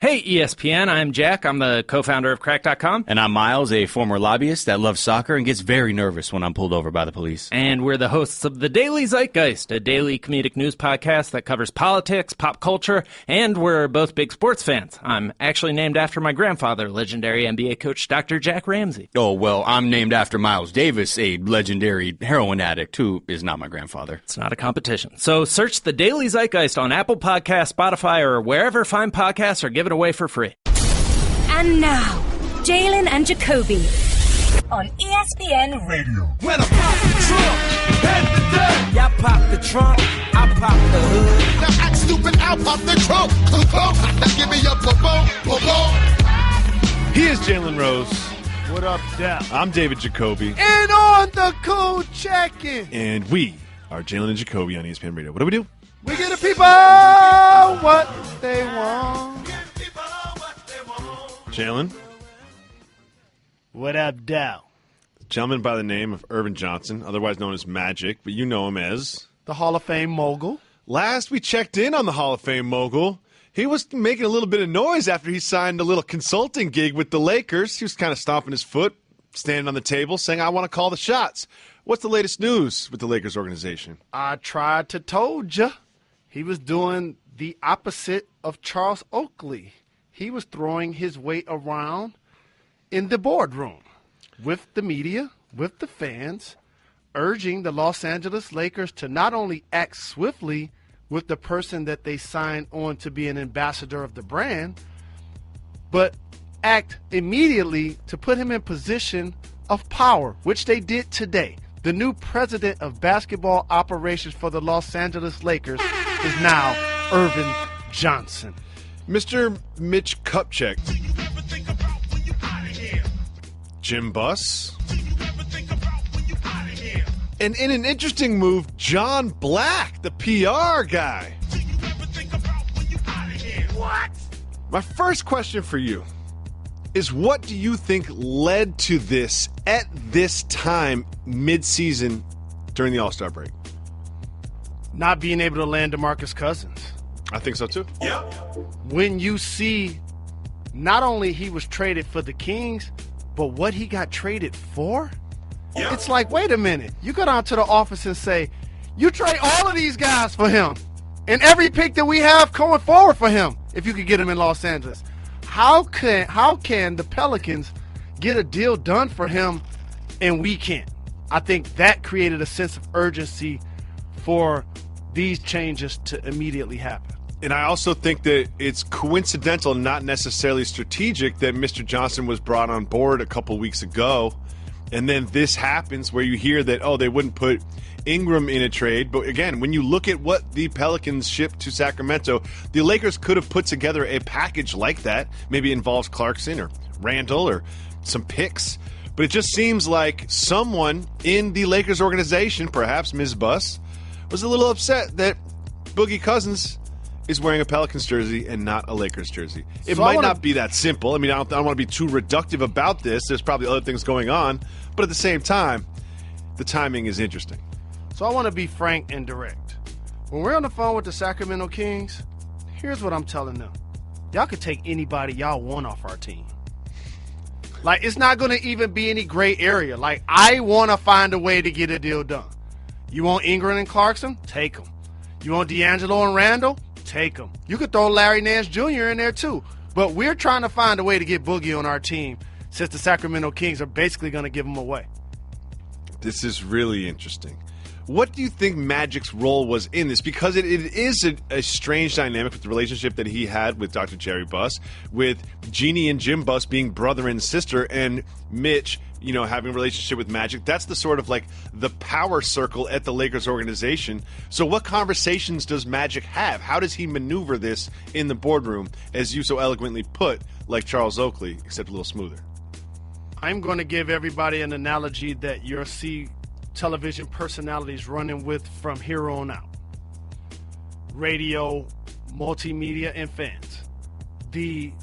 Hey, ESPN, I'm Jack. I'm the co-founder of Crack.com. And I'm Miles, a former lobbyist that loves soccer and gets very nervous when I'm pulled over by the police. And we're the hosts of The Daily Zeitgeist, a daily comedic news podcast that covers politics, pop culture, and we're both big sports fans. I'm actually named after my grandfather, legendary NBA coach Dr. Jack Ramsey. Oh, well, I'm named after Miles Davis, a legendary heroin addict who is not my grandfather. It's not a competition. So search The Daily Zeitgeist on Apple Podcasts, Spotify, or wherever fine podcasts are given away for free. And now, Jalen and Jacoby on ESPN Radio. When I pop the trunk, head the deck. Y'all pop the trunk, I pop the hood. Now act stupid, I'll pop the trunk. Give me your boom. He is Jalen Rose. What up, Dap? I'm David Jacoby. And on the code check-in. And we are Jalen and Jacoby on ESPN Radio. What do? We give the people what they want. Jalen. What up, Dow? A gentleman by the name of Irvin Johnson, otherwise known as Magic, but you know him as the Hall of Fame mogul. Last we checked in on the Hall of Fame mogul, he was making a little bit of noise after he signed a little consulting gig with the Lakers. He was kind of stomping his foot, standing on the table, saying, I want to call the shots. What's the latest news with the Lakers organization? I tried to told you. He was doing the opposite of Charles Oakley. He was throwing his weight around in the boardroom with the media, with the fans, urging the Los Angeles Lakers to not only act swiftly with the person that they signed on to be an ambassador of the brand, but act immediately to put him in position of power, which they did today. The new president of basketball operations for the Los Angeles Lakers is now Irvin Johnson. Mr. Mitch Kupchak, Jim Buss, and in an interesting move, John Black, the PR guy. What? My first question for you is, what do you think led to this at this time, mid-season, during the All-Star break? Not being able to land DeMarcus Cousins. I think so, too. Yeah. When you see not only he was traded for the Kings, but what he got traded for, it's like, wait a minute. You go down to the office and say, you trade all of these guys for him and every pick that we have going forward for him if you could get him in Los Angeles. How can the Pelicans get a deal done for him and we can't? I think that created a sense of urgency for these changes to immediately happen. And I also think that it's coincidental, not necessarily strategic, that Mr. Johnson was brought on board a couple weeks ago. And then this happens where you hear that, they wouldn't put Ingram in a trade. But again, when you look at what the Pelicans shipped to Sacramento, the Lakers could have put together a package like that. Maybe it involves Clarkson or Randall or some picks. But it just seems like someone in the Lakers organization, perhaps Ms. Buss, was a little upset that Boogie Cousins is wearing a Pelicans jersey and not a Lakers jersey. It might not be that simple. I mean, I don't want to be too reductive about this. There's probably other things going on. But at the same time, the timing is interesting. So I want to be frank and direct. When we're on the phone with the Sacramento Kings, here's what I'm telling them. Y'all could take anybody y'all want off our team. Like, it's not going to even be any gray area. Like, I want to find a way to get a deal done. You want Ingram and Clarkson? Take them. You want D'Angelo and Randall? Take them. You could throw Larry Nance Jr. in there too. But we're trying to find a way to get Boogie on our team since the Sacramento Kings are basically going to give him away. This is really interesting. What do you think Magic's role was in this? Because it is a strange dynamic with the relationship that he had with Dr. Jerry Buss, with Jeanie and Jim Buss being brother and sister, and Mitch, having a relationship with Magic. That's the sort of like the power circle at the Lakers organization. So what conversations does Magic have? How does he maneuver this in the boardroom, as you so eloquently put, like Charles Oakley, except a little smoother? I'm going to give everybody an analogy that you'll see television personalities running with from here on out. Radio, multimedia, and fans. The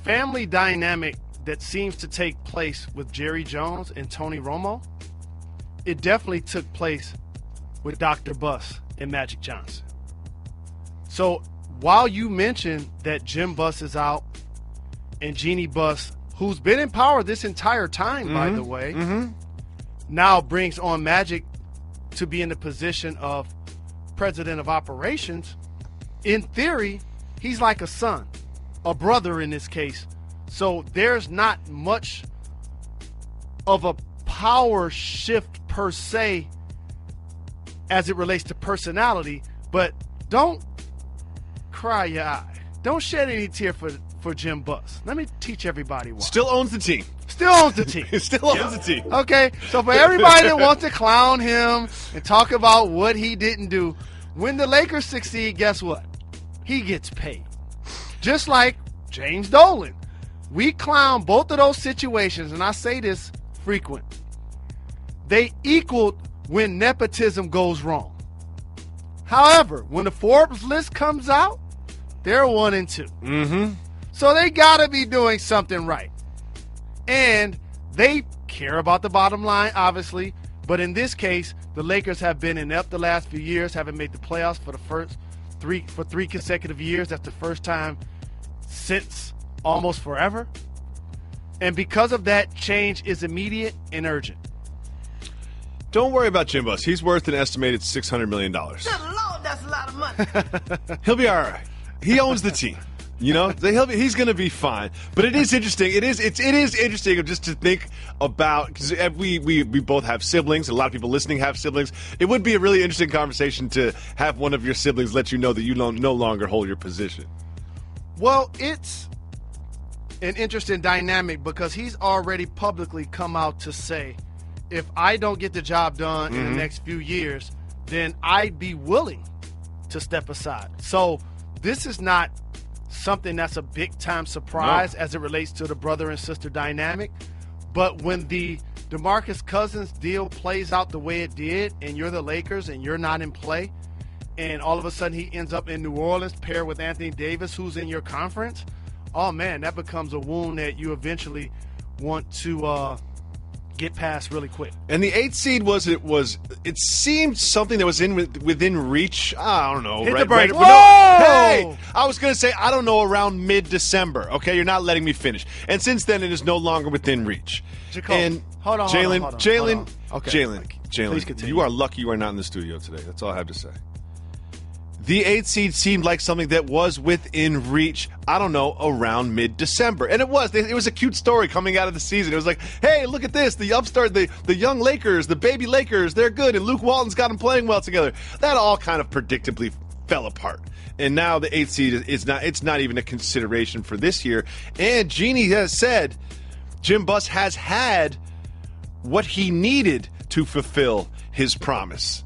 family dynamic that seems to take place with Jerry Jones and Tony Romo, it definitely took place with Dr. Buss and Magic Johnson. So while you mentioned that Jim Buss is out and Jeanie Buss, who's been in power this entire time, by the way, now brings on Magic to be in the position of president of operations, in theory, he's like a son, a brother in this case. So there's not much of a power shift per se as it relates to personality, but don't cry your eye. Don't shed any tear for Jim Buss. Let me teach everybody why. Still owns the team. Still owns the team. Still owns the team. Okay, so for everybody that wants to clown him and talk about what he didn't do, when the Lakers succeed, guess what? He gets paid. Just like James Dolan. We clown both of those situations, and I say this frequent. They equaled when nepotism goes wrong. However, when the Forbes list comes out, they're 1 and 2. Mm-hmm. So they got to be doing something right. And they care about the bottom line, obviously. But in this case, the Lakers have been inept the last few years, haven't made the playoffs for the first three consecutive years. That's the first time since almost forever. And because of that, change is immediate and urgent. Don't worry about Jim Buss. He's worth an estimated $600 million. Good Lord, that's a lot of money. He'll be all right. He owns the team. You know, he's going to be fine. But it is interesting. It is interesting just to think about, because we both have siblings. A lot of people listening have siblings. It would be a really interesting conversation to have one of your siblings let you know that you no longer hold your position. Well, it's an interesting dynamic because he's already publicly come out to say, if I don't get the job done in the next few years, then I'd be willing to step aside. So this is not something that's a big-time surprise as it relates to the brother and sister dynamic. But when the DeMarcus Cousins deal plays out the way it did, and you're the Lakers and you're not in play, and all of a sudden he ends up in New Orleans paired with Anthony Davis, who's in your conference, oh, man, that becomes a wound that you eventually want to get past really quick. And the 8th seed it seemed something that was within reach. I don't know. Hit the brakes. No, Whoa! hey, I was going to say, I don't know, around mid-December. Okay, you're not letting me finish. And since then, it is no longer within reach. Jacob, and hold on. Jalen, Please continue. you are lucky you are not in the studio today. That's all I have to say. The 8th seed seemed like something that was within reach, I don't know, around mid-December. And it was. It was a cute story coming out of the season. It was like, hey, look at this. The upstart, the young Lakers, the baby Lakers, they're good. And Luke Walton's got them playing well together. That all kind of predictably fell apart. And now the 8th seed it's not even a consideration for this year. And Jeanie has said Jim Buss has had what he needed to fulfill his promise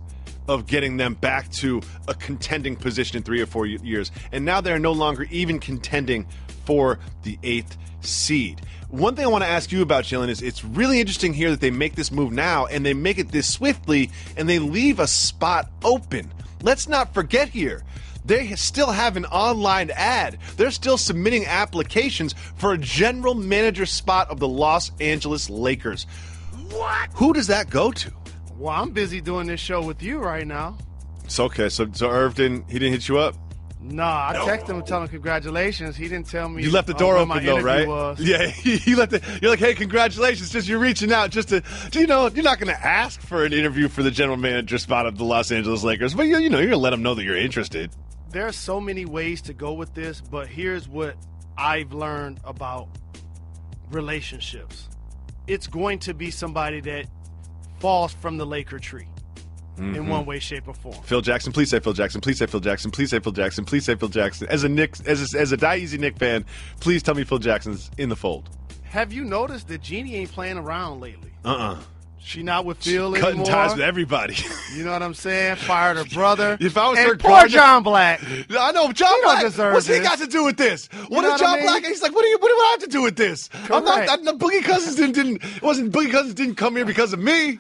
of getting them back to a contending position in 3 or 4 years. And now they're no longer even contending for the 8th seed. One thing I want to ask you about, Jalen, is it's really interesting here that they make this move now and they make it this swiftly and they leave a spot open. Let's not forget here, they still have an online ad. They're still submitting applications for a general manager spot of the Los Angeles Lakers. What? Who does that go to? Well, I'm busy doing this show with you right now. It's okay. So Irv didn't hit you up? Nah, I texted him and told him congratulations. He didn't tell me. You left the door what open my though, right? was. Yeah, you left it. You're like, hey, congratulations. Just you're reaching out just to, you're not going to ask for an interview for the general manager spot of the Los Angeles Lakers, but you're going to let them know that you're interested. There are so many ways to go with this, but here's what I've learned about relationships. It's going to be somebody that falls from the Laker tree in one way, shape, or form. Phil Jackson, please say Phil Jackson. Please say Phil Jackson. Please say Phil Jackson. Please say Phil Jackson. As a Die Easy Knick fan, please tell me Phil Jackson's in the fold. Have you noticed that Jeanie ain't playing around lately? She not with Phil anymore. Cutting ties with everybody. You know what I'm saying? Fired her brother. If I was and her poor partner, John Black. I know John Black. What's he got to do with this? What did John Black? He's like, what do I have to do with this? Boogie Cousins didn't come here because of me.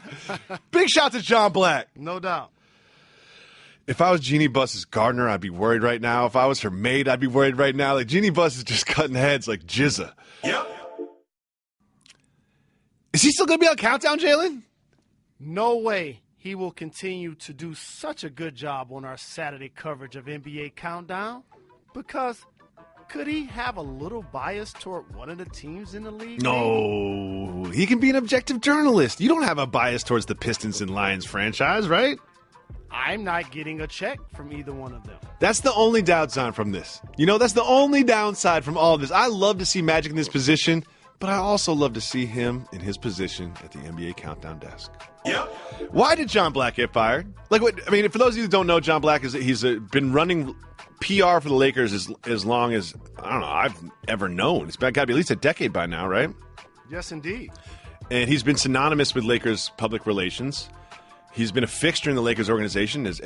Big shout to John Black. No doubt. If I was Jeanie Buss's gardener, I'd be worried right now. If I was her maid, I'd be worried right now. Like Jeanie Buss is just cutting heads like Jizza. Yep. Is he still going to be on Countdown, Jalen? No way he will continue to do such a good job on our Saturday coverage of NBA Countdown Because could he have a little bias toward one of the teams in the league? No, he can be an objective journalist. You don't have a bias towards the Pistons and Lions franchise, right? I'm not getting a check from either one of them. That's the only downside from this. That's the only downside from all of this. I love to see Magic in this position, but I also love to see him in his position at the NBA Countdown desk. Yep. Why did John Black get fired? For those of you who don't know, John Black he's been running PR for the Lakers as long as, I don't know, I've ever known. It's got to be at least a decade by now, right? Yes, indeed. And he's been synonymous with Lakers public relations. He's been a fixture in the Lakers organization as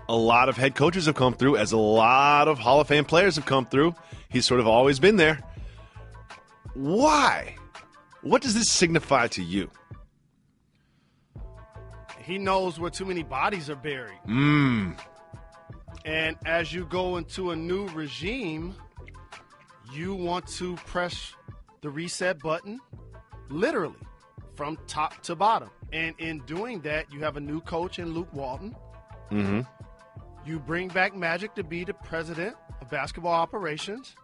a lot of head coaches have come through, as a lot of Hall of Fame players have come through. He's sort of always been there. Why? What does this signify to you? He knows where too many bodies are buried. And as you go into a new regime, you want to press the reset button, literally, from top to bottom. And in doing that, you have a new coach in Luke Walton. Mm-hmm. You bring back Magic to be the president of basketball operations.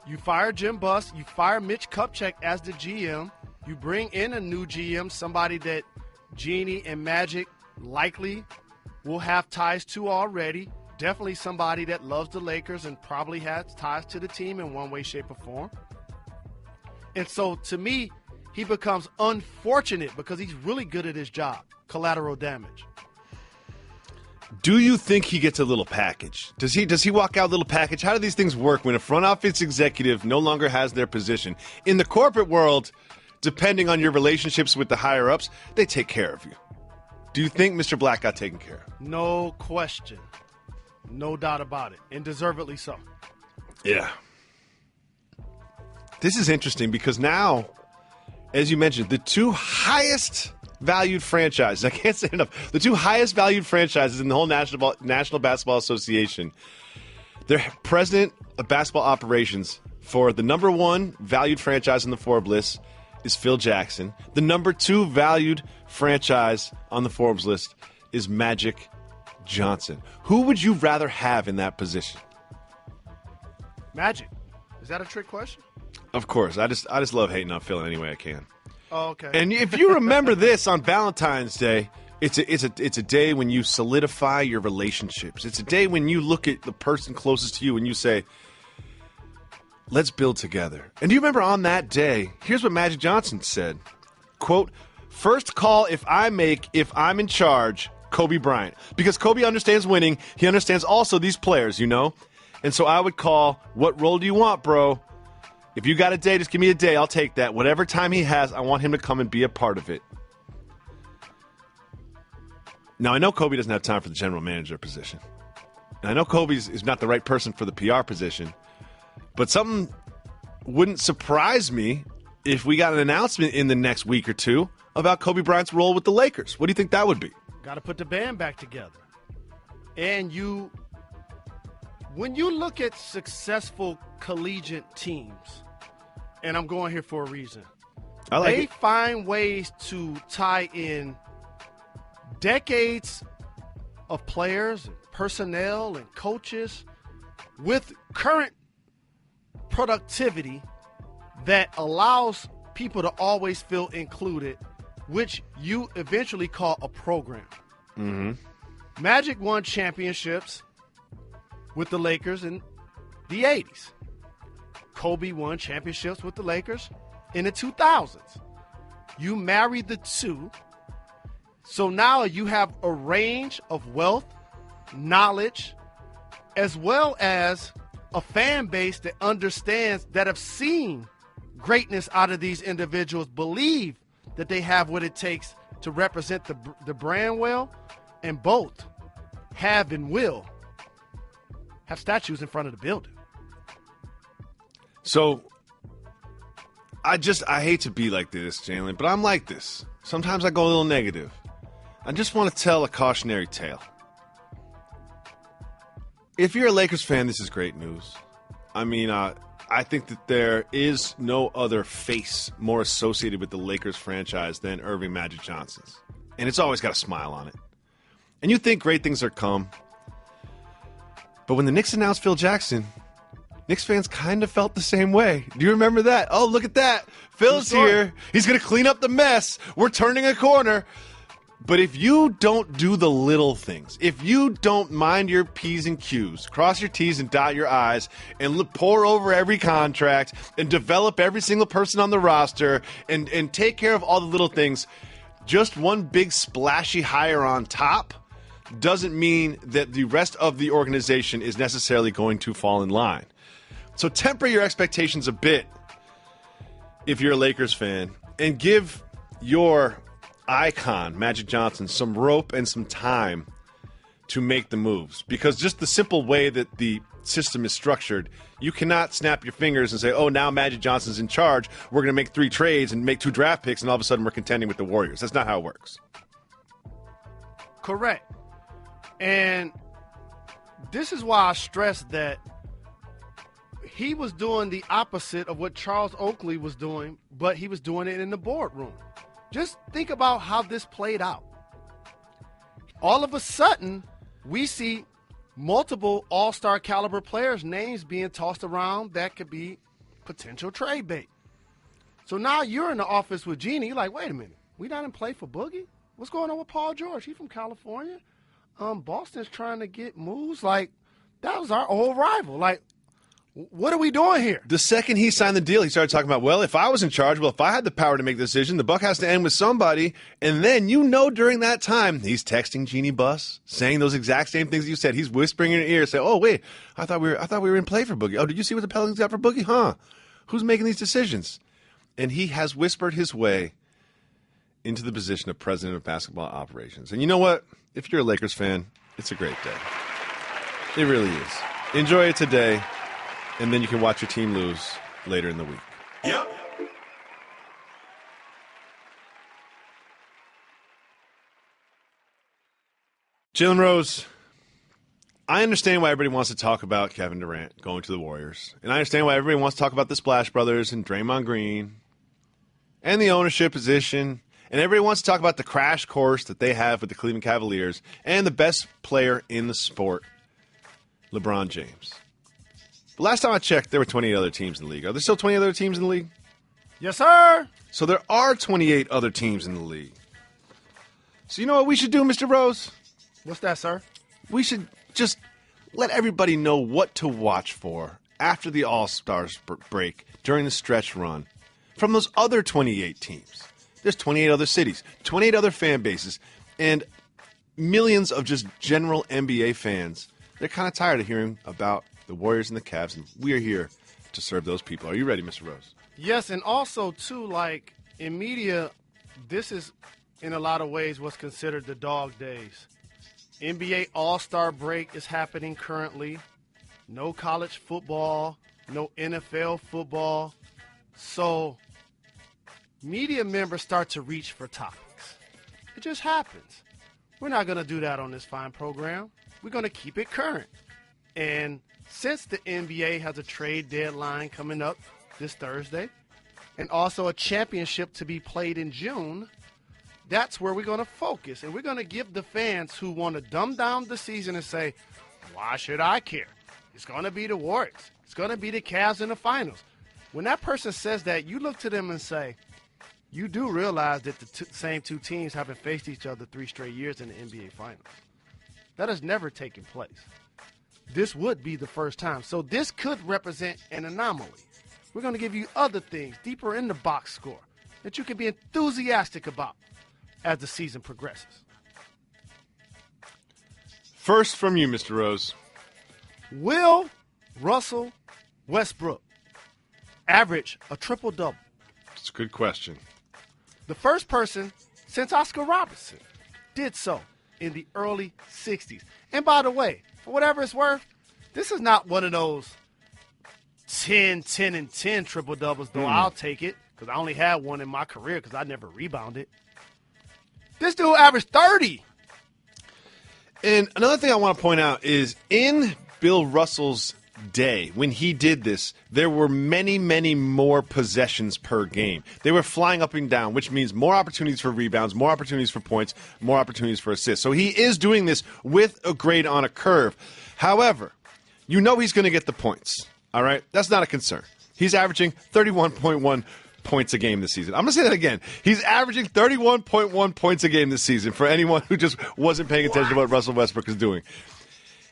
You fire Jim Buss. You fire Mitch Kupchak as the GM. You bring in a new GM, somebody that Jeanie and Magic likely will have ties to already. Definitely somebody that loves the Lakers and probably has ties to the team in one way, shape, or form. And so, to me, he becomes unfortunate because he's really good at his job. Collateral damage. Do you think he gets a little package? Does he walk out a little package? How do these things work when a front office executive no longer has their position? In the corporate world, depending on your relationships with the higher-ups, they take care of you. Do you think Mr. Black got taken care of? No question. No doubt about it. And deservedly so. Yeah. This is interesting because now, as you mentioned, the two highest valued franchises, I can't say enough, the two highest valued franchises in the whole National Basketball Association, their president of basketball operations for the number one valued franchise in the Forbes list is Phil Jackson. The number two valued franchise on the Forbes list is Magic Johnson. Who would you rather have in that position? Magic. Is that a trick question? Of course. I just love hating on Phil any way I can. Oh, okay. And if you remember this on Valentine's Day, it's a day when you solidify your relationships. It's a day when you look at the person closest to you and you say, let's build together. And do you remember on that day, here's what Magic Johnson said, quote, first call if I'm in charge, Kobe Bryant. Because Kobe understands winning. He understands also these players, And so I would call, what role do you want, bro? If you got a day, just give me a day. I'll take that. Whatever time he has, I want him to come and be a part of it. Now, I know Kobe doesn't have time for the general manager position. And I know Kobe is not the right person for the PR position. But something wouldn't surprise me if we got an announcement in the next week or two about Kobe Bryant's role with the Lakers. What do you think that would be? Got to put the band back together. And when you look at successful collegiate teams, and I'm going here for a reason, they find ways to tie in decades of players, and personnel, and coaches with current productivity that allows people to always feel included, which you eventually call a program. Mm-hmm. Magic won championships with the Lakers in the 80s. Kobe won championships with the Lakers in the 2000s. You married the two, so now you have a range of wealth, knowledge, as well as a fan base that understands, that have seen greatness out of these individuals, believe that they have what it takes to represent the brand well, and both have and will have statues in front of the building. So, I hate to be like this, Jalen, but I'm like this. Sometimes I go a little negative. I just want to tell a cautionary tale. If you're a Lakers fan, this is great news. I mean, I think that there is no other face more associated with the Lakers franchise than Irving Magic Johnson's. And it's always got a smile on it. And you think great things are come. But when the Knicks announced Phil Jackson, Knicks fans kind of felt the same way. Do you remember that? Oh, look at that. Phil's here. He's going to clean up the mess. We're turning a corner. But if you don't do the little things, if you don't mind your P's and Q's, cross your T's and dot your I's, and pour over every contract and develop every single person on the roster and take care of all the little things, just one big splashy hire on top doesn't mean that the rest of the organization is necessarily going to fall in line. So temper your expectations a bit if you're a Lakers fan and give your icon, Magic Johnson, some rope and some time to make the moves. Because just the simple way that the system is structured, you cannot snap your fingers and say, oh, now Magic Johnson's in charge. We're going to make 3 trades and make 2 draft picks, and all of a sudden we're contending with the Warriors. That's not how it works. Correct. And this is why I stress that he was doing the opposite of what Charles Oakley was doing, but he was doing it in the boardroom. Just think about how this played out. All of a sudden, we see multiple all-star caliber players' names being tossed around that could be potential trade bait. So now you're in the office with Jeannie. You're like, wait a minute. We not in play for Boogie? What's going on with Paul George? He's from California. Boston's trying to get moves. Like, that was our old rival. Like, what are we doing here? The second he signed the deal, he started talking about, well, if I was in charge, if I had the power to make the decision, the buck has to end with somebody. And then, during that time, he's texting Jeannie Buss, saying those exact same things you said. He's whispering in her ear, saying, oh, wait, I thought we were in play for Boogie. Oh, did you see what the Pelicans got for Boogie? Huh? Who's making these decisions? And he has whispered his way into the position of president of basketball operations. And you know what? If you're a Lakers fan, it's a great day. It really is. Enjoy it today. And then you can watch your team lose later in the week. Yep. Jalen Rose, I understand why everybody wants to talk about Kevin Durant going to the Warriors. And I understand why everybody wants to talk about the Splash Brothers and Draymond Green and the ownership position. And everybody wants to talk about the crash course that they have with the Cleveland Cavaliers and the best player in the sport, LeBron James. But last time I checked, there were 28 other teams in the league. Are there still 28 other teams in the league? Yes, sir. So there are 28 other teams in the league. So you know what we should do, Mr. Rose? What's that, sir? We should just let everybody know what to watch for after the All-Stars break during the stretch run from those other 28 teams. There's 28 other cities, 28 other fan bases, and millions of just general NBA fans. They're kind of tired of hearing about the Warriors and the Cavs, and we are here to serve those people. Are you ready, Mr. Rose? Yes, and also, too, like, in media, this is, in a lot of ways, what's considered the dog days. NBA All-Star break is happening currently. No college football, no NFL football. So media members start to reach for topics. It just happens. We're not going to do that on this fine program. We're going to keep it current. And since the NBA has a trade deadline coming up this Thursday and also a championship to be played in June, that's where we're going to focus. And we're going to give the fans who want to dumb down the season and say, why should I care? It's going to be the Warriors. It's going to be the Cavs in the finals. When that person says that, you look to them and say, you do realize that the same two teams haven't faced each other 3 straight years in the NBA Finals. That has never taken place. This would be the first time. So this could represent an anomaly. We're going to give you other things deeper in the box score that you can be enthusiastic about as the season progresses. First from you, Mr. Rose. Will Russell Westbrook average a triple-double? It's a good question. The first person since Oscar Robertson did so in the early 60s. And by the way, for whatever it's worth, this is not one of those 10, 10, and 10 triple-doubles, though I'll take it because I only had one in my career because I never rebounded. This dude averaged 30. And another thing I want to point out is in Bill Russell's day, when he did this, there were many, many more possessions per game. They were flying up and down, which means more opportunities for rebounds, more opportunities for points, more opportunities for assists. So he is doing this with a grade on a curve. However, You know he's going to get the points. All right? That's not a concern. He's averaging 31.1 points a game this season. I'm going to say that again. He's averaging 31.1 points a game this season for anyone who just wasn't paying attention to what Russell Westbrook is doing.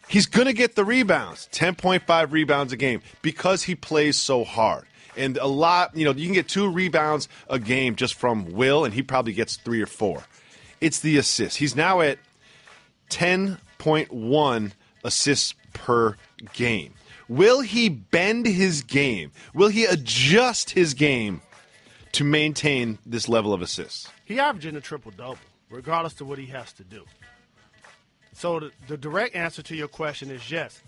He's going to get the rebounds, 10.5 rebounds a game, because he plays so hard. And a lot, you can get 2 rebounds a game just from Will, and he probably gets 3 or 4. It's the assists. He's now at 10.1 assists per game. Will he bend his game? Will he adjust his game to maintain this level of assists? He averaging a triple-double, regardless of what he has to do. So the direct answer to your question is yes.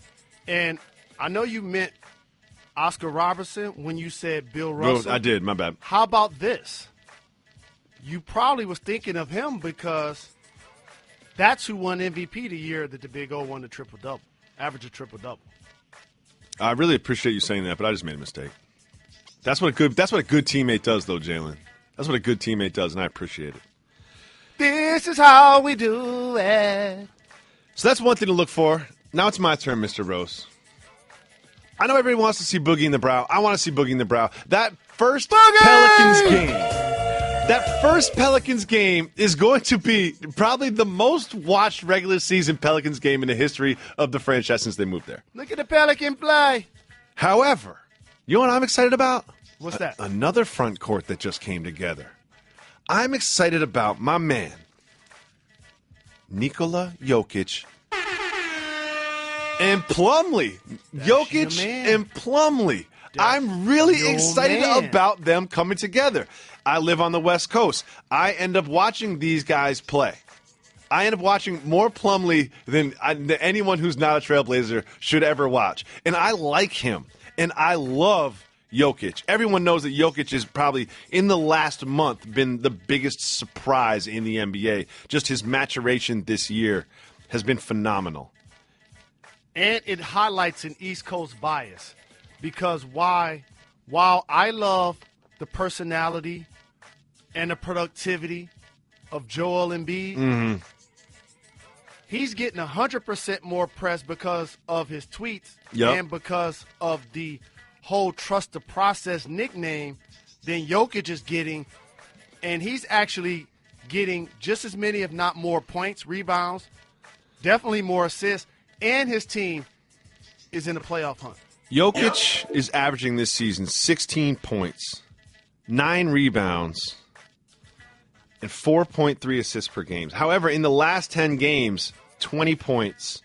And I know you meant Oscar Robertson when you said Bill Russell. I did, my bad. How about this? You probably was thinking of him because that's who won MVP the year that the Big O won the triple-double, average a triple-double. I really appreciate you saying that, but I just made a mistake. That's what a good teammate does, though, Jalen. That's what a good teammate does, and I appreciate it. This is how we do it. So that's one thing to look for. Now it's my turn, Mr. Rose. I know everybody wants to see Boogie in the Brow. I want to see Boogie in the Brow. That first Pelicans game is going to be probably the most watched regular season Pelicans game in the history of the franchise since they moved there. Look at the Pelican play. However, you know what I'm excited about? What's that? Another front court that just came together. I'm excited about my man, Nikola Jokic and Plumlee. Jokic and Plumlee. I'm really excited about them coming together. I live on the West Coast. I end up watching these guys play. I end up watching more Plumlee than anyone who's not a Trailblazer should ever watch. And I like him. And I love Jokic. Everyone knows that Jokic has probably, in the last month, been the biggest surprise in the NBA. Just his maturation this year has been phenomenal. And it highlights an East Coast bias because while I love the personality and the productivity of Joel Embiid, he's getting 100% more press because of his tweets and because of the whole trust the process nickname than Jokic is getting. And he's actually getting just as many, if not more, points, rebounds, definitely more assists, and his team is in the playoff hunt. Jokic is averaging this season 16 points, 9 rebounds, and 4.3 assists per game. However, in the last 10 games, 20 points,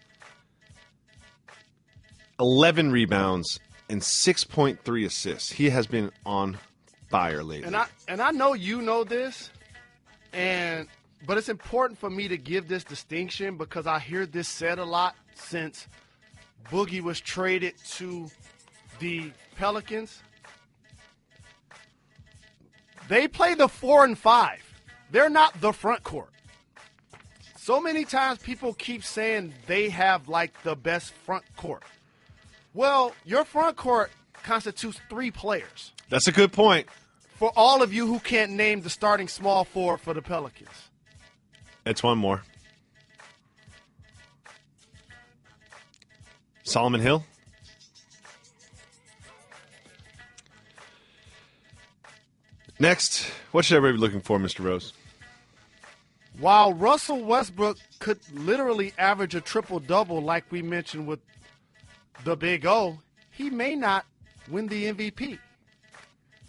11 rebounds, and 6.3 assists. He has been on fire lately. And I know you know this, but it's important for me to give this distinction because I hear this said a lot since Boogie was traded to the Pelicans. They play the 4 and 5. They're not the front court. So many times people keep saying they have like the best front court. Well, your front court constitutes 3 players. That's a good point. For all of you who can't name the starting small forward for the Pelicans. It's one more. Solomon Hill. Next, what should everybody be looking for, Mr. Rose? While Russell Westbrook could literally average a triple-double like we mentioned with the Big O, he may not win the MVP.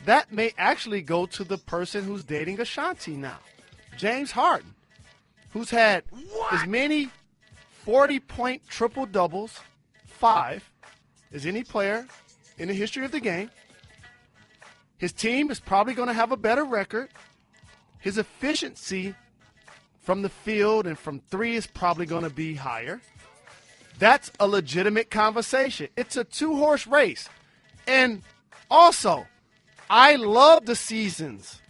That may actually go to the person who's dating Ashanti now, James Harden, who's had as many 40-point triple-doubles, 5, as any player in the history of the game. His team is probably going to have a better record. His efficiency from the field and from 3 is probably going to be higher. That's a legitimate conversation. It's a 2-horse race. And also, I love the seasons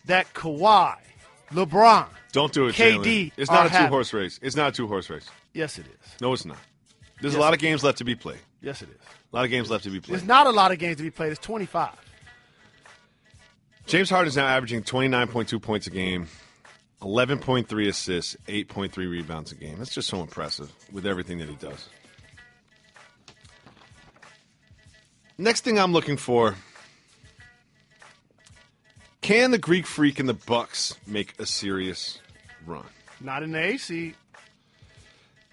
that Kawhi, LeBron, don't do it, KD. Jalen. It's not a 2-horse race. It's not a 2-horse race. Yes, it is. No, it's not. There's a lot of games left to be played. Yes, it is. A lot of games left to be played. There's not a lot of games to be played. It's 25. James Harden is now averaging 29.2 points a game, 11.3 assists, 8.3 rebounds a game. That's just so impressive with everything that he does. Next thing I'm looking for, can the Greek Freak and the Bucks make a serious run? Not in the AC.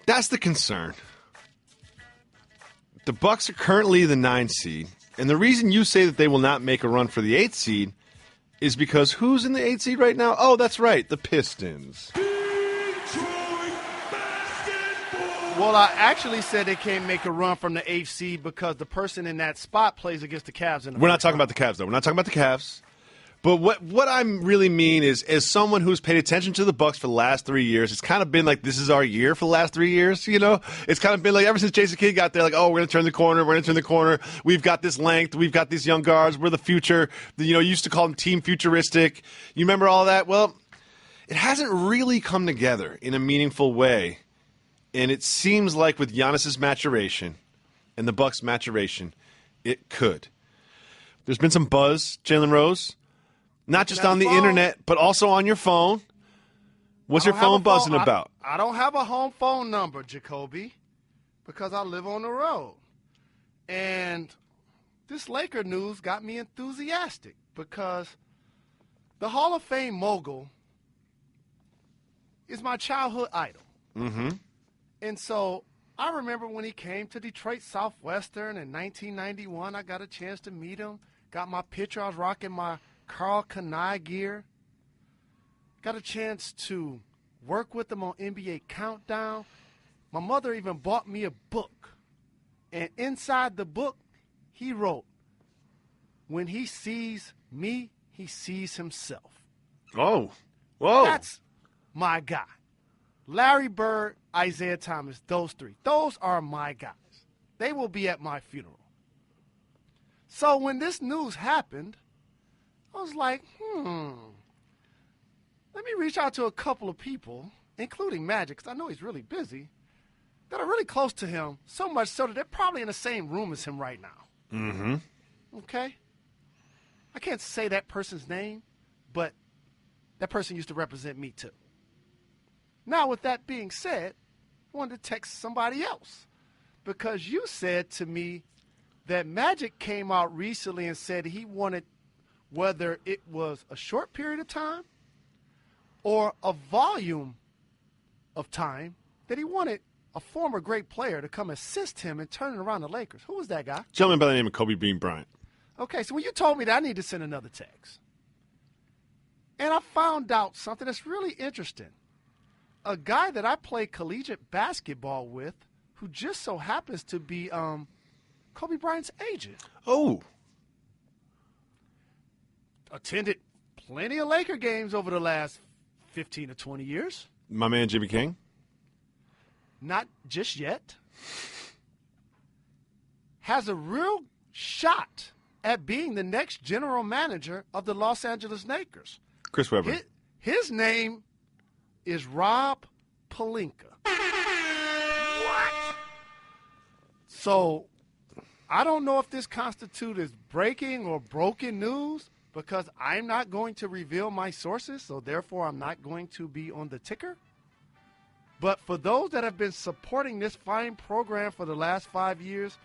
That's the concern. The Bucks are currently the 9 seed, and the reason you say that they will not make a run for the 8 seed is because who's in the 8 seed right now? Oh, that's right, the Pistons. Well, I actually said they can't make a run from the 8th seed because the person in that spot plays against the Cavs. We're not talking about the Cavs, though. We're not talking about the Cavs. But what I really mean is, as someone who's paid attention to the Bucks for the last 3 years, it's kind of been like this is our year for the last 3 years, you know? It's kind of been like ever since Jason Kidd got there, like, oh, we're going to turn the corner. We've got this length. We've got these young guards. We're the future. You know, you used to call them team futuristic. You remember all that? Well, it hasn't really come together in a meaningful way. And it seems like with Giannis's maturation and the Bucks' maturation, it could. There's been some buzz, Jalen Rose. Not just on the internet, but also on your phone. What's your phone buzzing about? I don't have a home phone number, Jacoby, because I live on the road. And this Laker news got me enthusiastic because the Hall of Fame mogul is my childhood idol. Mm-hmm. And so I remember when he came to Detroit Southwestern in 1991, I got a chance to meet him. Got my picture. I was rocking my Karl Kani gear. Got a chance to work with him on NBA Countdown. My mother even bought me a book. And inside the book, he wrote, when he sees me, he sees himself. Oh, whoa. That's my guy. Larry Bird, Isaiah Thomas, those three. Those are my guys. They will be at my funeral. So when this news happened, I was like, let me reach out to a couple of people, including Magic, because I know he's really busy, that are really close to him, so much so that they're probably in the same room as him right now. Mm-hmm. Okay? I can't say that person's name, but that person used to represent me too. Now, with that being said, I wanted to text somebody else because you said to me that Magic came out recently and said he wanted, whether it was a short period of time or a volume of time, that he wanted a former great player to come assist him in turning around the Lakers. Who was that guy? Gentleman by the name of Kobe Bean Bryant. Okay, so when you told me that, I need to send another text. And I found out something that's really interesting. A guy that I play collegiate basketball with who just so happens to be Kobe Bryant's agent. Oh. Attended plenty of Laker games over the last 15 to 20 years. My man Jimmy King? Not just yet. Has a real shot at being the next general manager of the Los Angeles Lakers. Chris Webber. His name is Rob Pelinka. What? So I don't know if this constitutes breaking or broken news because I'm not going to reveal my sources, so therefore I'm not going to be on the ticker. But for those that have been supporting this fine program for the last 5 years,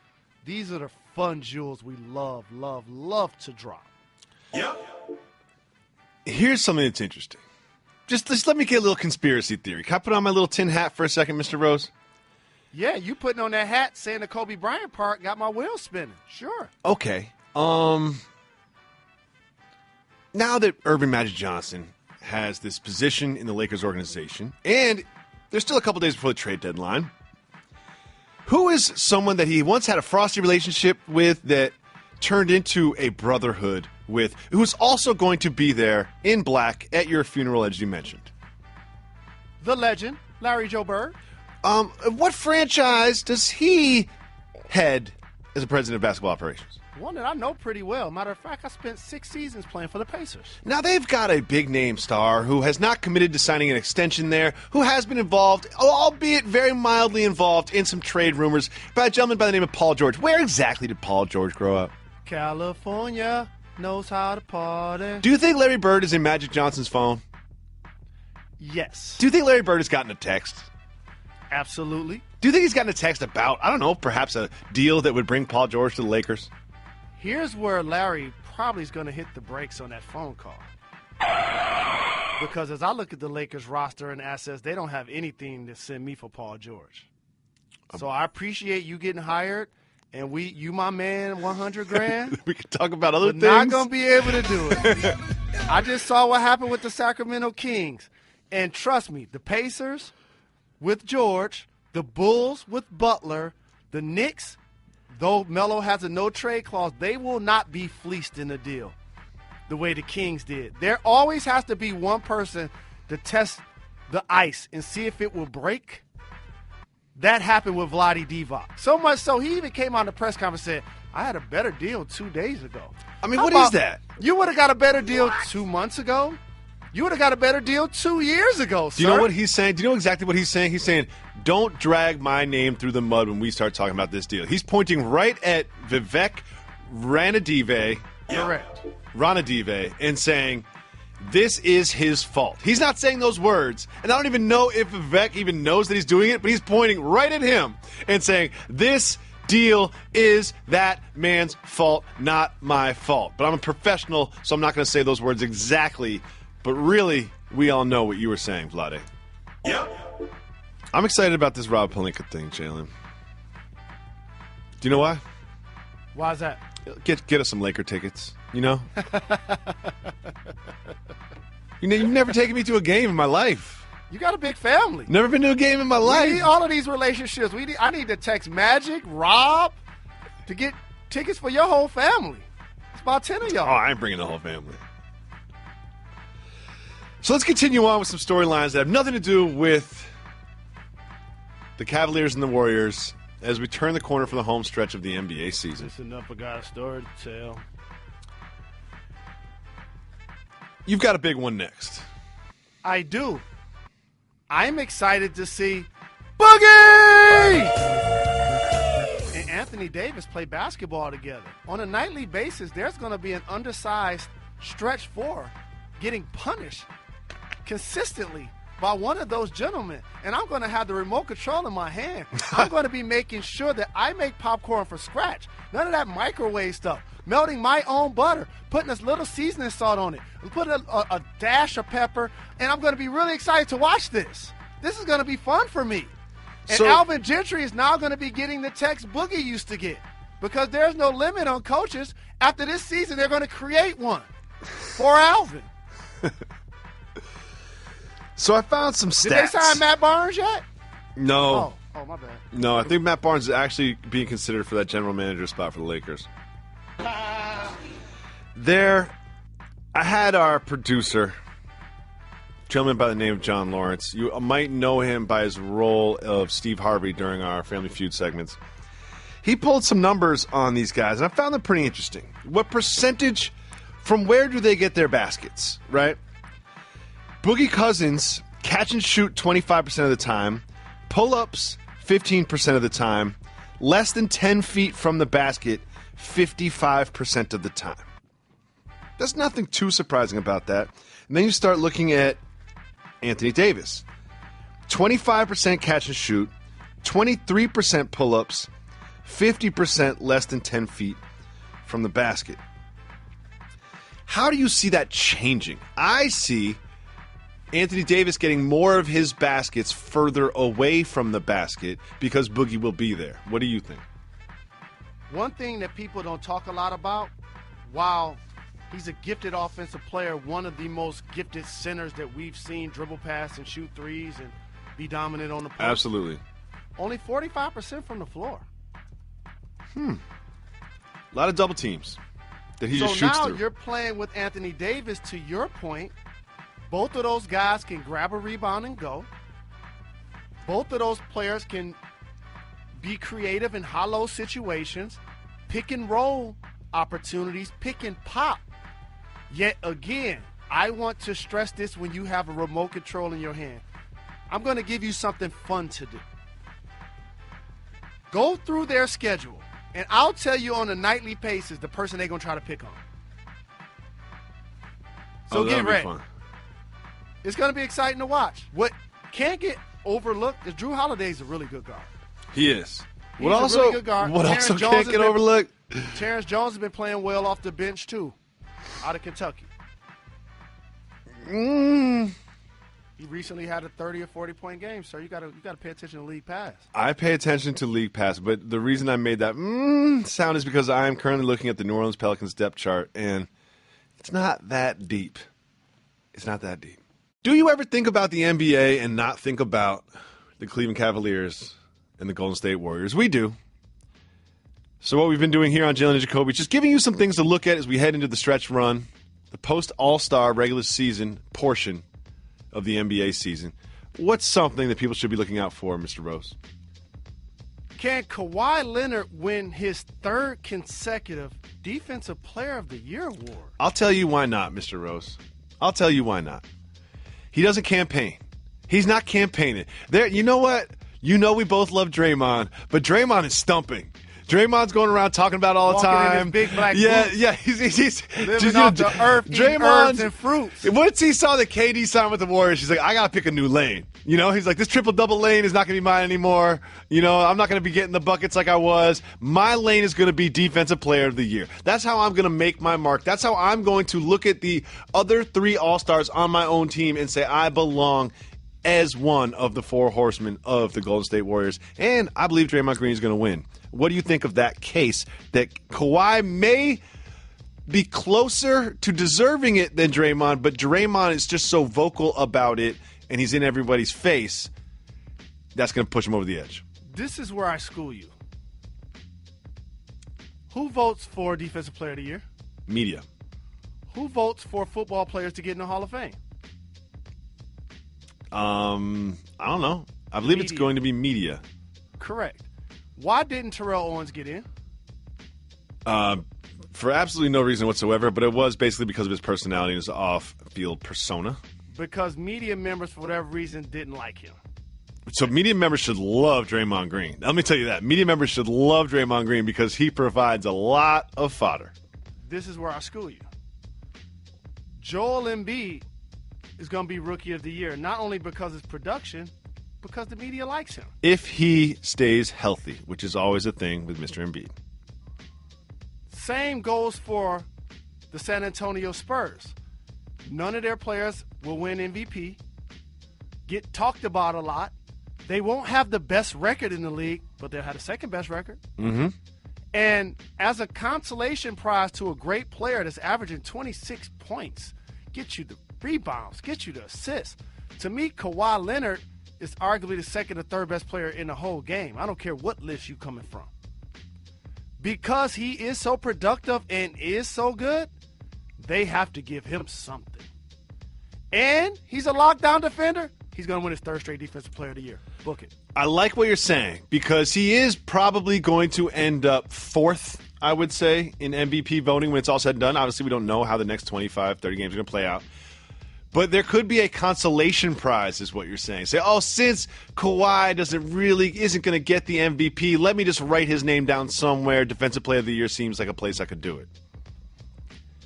these are the fun jewels we love to drop. Yep. Here's something that's interesting. Just let me get a little conspiracy theory. Can I put on my little tin hat for a second, Mr. Rose? Yeah, you putting on that hat saying the Kobe Bryant part got my wheels spinning. Sure. Okay. Now that Earvin Magic Johnson has this position in the Lakers organization, and there's still a couple days before the trade deadline, who is someone that he once had a frosty relationship with that turned into a brotherhood with, who's also going to be there in black at your funeral, as you mentioned? The legend, Larry Joe Bird. What franchise does he head as a president of basketball operations? One that I know pretty well. Matter of fact, I spent 6 seasons playing for the Pacers. Now, they've got a big-name star who has not committed to signing an extension there, who has been involved, albeit very mildly involved, in some trade rumors by a gentleman by the name of Paul George. Where exactly did Paul George grow up? California knows how to party. Do you think Larry Bird is in Magic Johnson's phone? Yes. Do you think Larry Bird has gotten a text? Absolutely. Do you think he's gotten a text about, I don't know, perhaps a deal that would bring Paul George to the Lakers? Here's where Larry probably is going to hit the brakes on that phone call. Because as I look at the Lakers roster and assets, they don't have anything to send me for Paul George. So I appreciate you getting hired, and you my man, $100,000. We can talk about other things. Not going to be able to do it. I just saw what happened with the Sacramento Kings. And trust me, the Pacers with George, the Bulls with Butler, the Knicks, though Melo has a no-trade clause, they will not be fleeced in the deal the way the Kings did. There always has to be one person to test the ice and see if it will break. That happened with Vlade Divac. So much so he even came on the press conference and said, I had a better deal 2 days ago. I mean, what is that? You would have got a better deal 2 months ago. You would have got a better deal 2 years ago, sir. Do you know what he's saying? Do you know exactly what he's saying? He's saying, don't drag my name through the mud when we start talking about this deal. He's pointing right at Vivek Ranadive. Correct. Ranadive and saying, this is his fault. He's not saying those words, and I don't even know if Vivek even knows that he's doing it, but he's pointing right at him and saying, this deal is that man's fault, not my fault. But I'm a professional, so I'm not going to say those words exactly, but really, we all know what you were saying, Vlade. Yep. I'm excited about this Rob Pelinka thing, Jalen. Do you know why? Why is that? Get us some Laker tickets, you know? You've never taken me to a game in my life. You got a big family. Never been to a game in my We life. need all of these relationships. I need to text Magic, Rob, to get tickets for your whole family. It's about 10 of y'all. Oh, I ain't bringing the whole family. So let's continue on with some storylines that have nothing to do with the Cavaliers and the Warriors as we turn the corner for the home stretch of the NBA season. Listen up, I got a story to tell. You've got a big one next. I do. I'm excited to see Boogie and Anthony Davis play basketball together. On a nightly basis, there's going to be an undersized stretch four getting punished consistently by one of those gentlemen. And I'm going to have the remote control in my hand. I'm going to be making sure that I make popcorn from scratch. None of that microwave stuff. Melting my own butter, putting a little seasoning salt on it, putting a dash of pepper, and I'm going to be really excited to watch this. This is going to be fun for me. And So- Alvin Gentry is now going to be getting the text Boogie used to get because there's no limit on coaches. After this season, they're going to create one for Alvin. So I found some stats. Did they sign Matt Barnes yet? No. Oh, my bad. No, I think Matt Barnes is actually being considered for that general manager spot for the Lakers. I had our producer, a gentleman by the name of John Lawrence. You might know him by his role of Steve Harvey during our Family Feud segments. He pulled some numbers on these guys, and I found them pretty interesting. What percentage, from where do they get their baskets, right? Boogie Cousins, catch and shoot 25% of the time, pull-ups 15% of the time, less than 10 feet from the basket 55% of the time. There's nothing too surprising about that. And then you start looking at Anthony Davis. 25% catch and shoot, 23% pull-ups, 50% less than 10 feet from the basket. How do you see that changing? I see Anthony Davis getting more of his baskets further away from the basket because Boogie will be there. What do you think? One thing that people don't talk a lot about, while he's a gifted offensive player, one of the most gifted centers that we've seen dribble pass and shoot threes and be dominant on the post. Absolutely. Only 45% from the floor. A lot of double teams that he So just shoots now through. you're playing with Anthony Davis. To your point, both of those guys can grab a rebound and go. Both of those players can be creative in hollow situations, pick and roll opportunities, pick and pop. Yet again, I want to stress this when you have a remote control in your hand. I'm going to give you something fun to do. Go through their schedule, and I'll tell you on a nightly basis the person they're going to try to pick on. So that'll get be ready. fun. It's going to be exciting to watch. What can't get overlooked is Drew Holiday's a really good guard. He is. He's a really good guard. What Aaron also Jones can't has get been- overlooked? Terrence Jones has been playing well off the bench, too, out of Kentucky. He recently had a 30 or 40-point game, so you got to pay attention to League Pass. I pay attention to League Pass, but the reason I made that sound is because I am currently looking at the New Orleans Pelicans depth chart, and it's not that deep. It's not that deep. Do you ever think about the NBA and not think about the Cleveland Cavaliers and the Golden State Warriors? We do. So what we've been doing here on Jalen and Jacoby is just giving you some things to look at as we head into the stretch run, the post-All-Star regular season portion of the NBA season. What's something that people should be looking out for, Mr. Rose? Can Kawhi Leonard win his third consecutive Defensive Player of the Year award? I'll tell you why not, Mr. Rose. I'll tell you why not. He doesn't campaign. He's not campaigning. You know what? You know we both love Draymond, but Draymond is stumping. Draymond's going around talking about it all the Walking time. in his big black yeah, boots. yeah. He's Living off the earth, eating herbs and fruits. Once he saw the KD sign with the Warriors, he's like, I got to pick a new lane. You know, he's like, this triple-double lane is not going to be mine anymore. You know, I'm not going to be getting the buckets like I was. My lane is going to be Defensive Player of the Year. That's how I'm going to make my mark. That's how I'm going to look at the other three All-Stars on my own team and say I belong as one of the four horsemen of the Golden State Warriors. And I believe Draymond Green is going to win. What do you think of that case that Kawhi may be closer to deserving it than Draymond, but Draymond is just so vocal about it and he's in everybody's face, that's going to push him over the edge? This is where I school you. Who votes for Defensive Player of the Year? Media. Who votes for football players to get in the Hall of Fame? I don't know. I believe it's going to be media. Correct. Why didn't Terrell Owens get in? For absolutely no reason whatsoever, but it was basically because of his personality and his off-field persona. Because media members, for whatever reason, didn't like him. So media members should love Draymond Green. Let me tell you that. Media members should love Draymond Green because he provides a lot of fodder. This is where I school you. Joel Embiid is going to be Rookie of the Year, not only because of his production, because the media likes him. If he stays healthy, which is always a thing with Mr. Embiid. Same goes for the San Antonio Spurs. None of their players will win MVP, get talked about a lot. They won't have the best record in the league, but they'll have the second best record. Mm-hmm. And as a consolation prize to a great player that's averaging 26 points, get you the rebounds, get you the assists. To me, Kawhi Leonard is arguably the second or third best player in the whole game. I don't care what list you coming from. Because he is so productive and is so good, they have to give him something. And he's a lockdown defender. He's going to win his third straight Defensive Player of the Year. Book it. I like what you're saying because he is probably going to end up fourth, I would say, in MVP voting when it's all said and done. Obviously, we don't know how the next 25, 30 games are going to play out. But there could be a consolation prize is what you're saying. Say, oh, since Kawhi isn't going to get the MVP, let me just write his name down somewhere. Defensive Player of the Year seems like a place I could do it.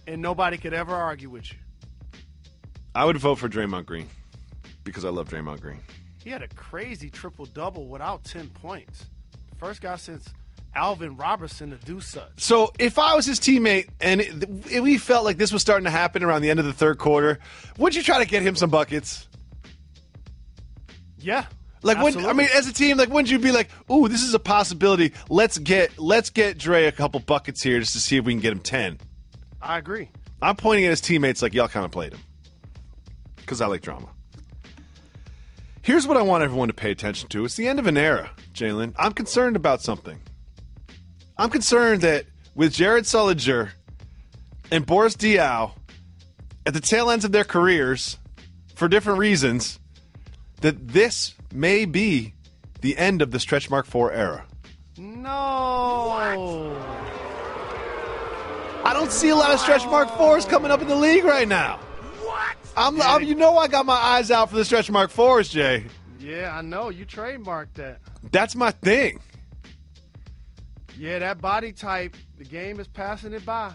And nobody could ever argue with you. I would vote for Draymond Green because I love Draymond Green. He had a crazy triple-double without 10 points. First guy since Alvin Robertson to do such. So if I was his teammate and we felt like this was starting to happen around the end of the third quarter, would you try to get him some buckets? Yeah. Like, as a team, like, wouldn't you be like, ooh, this is a possibility. Let's get Dre a couple buckets here just to see if we can get him 10. I agree. I'm pointing at his teammates like y'all kind of played him because I like drama. Here's what I want everyone to pay attention to. It's the end of an era, Jalen. I'm concerned about something. I'm concerned that with Jared Sullinger and Boris Diaw at the tail ends of their careers for different reasons, that this may be the end of the stretch mark 4 era. No. I don't see a lot of stretch mark 4s coming up in the league right now. What? I got my eyes out for the stretch mark 4s, Jay. Yeah, I know. You trademarked that. That's my thing. Yeah, that body type, the game is passing it by.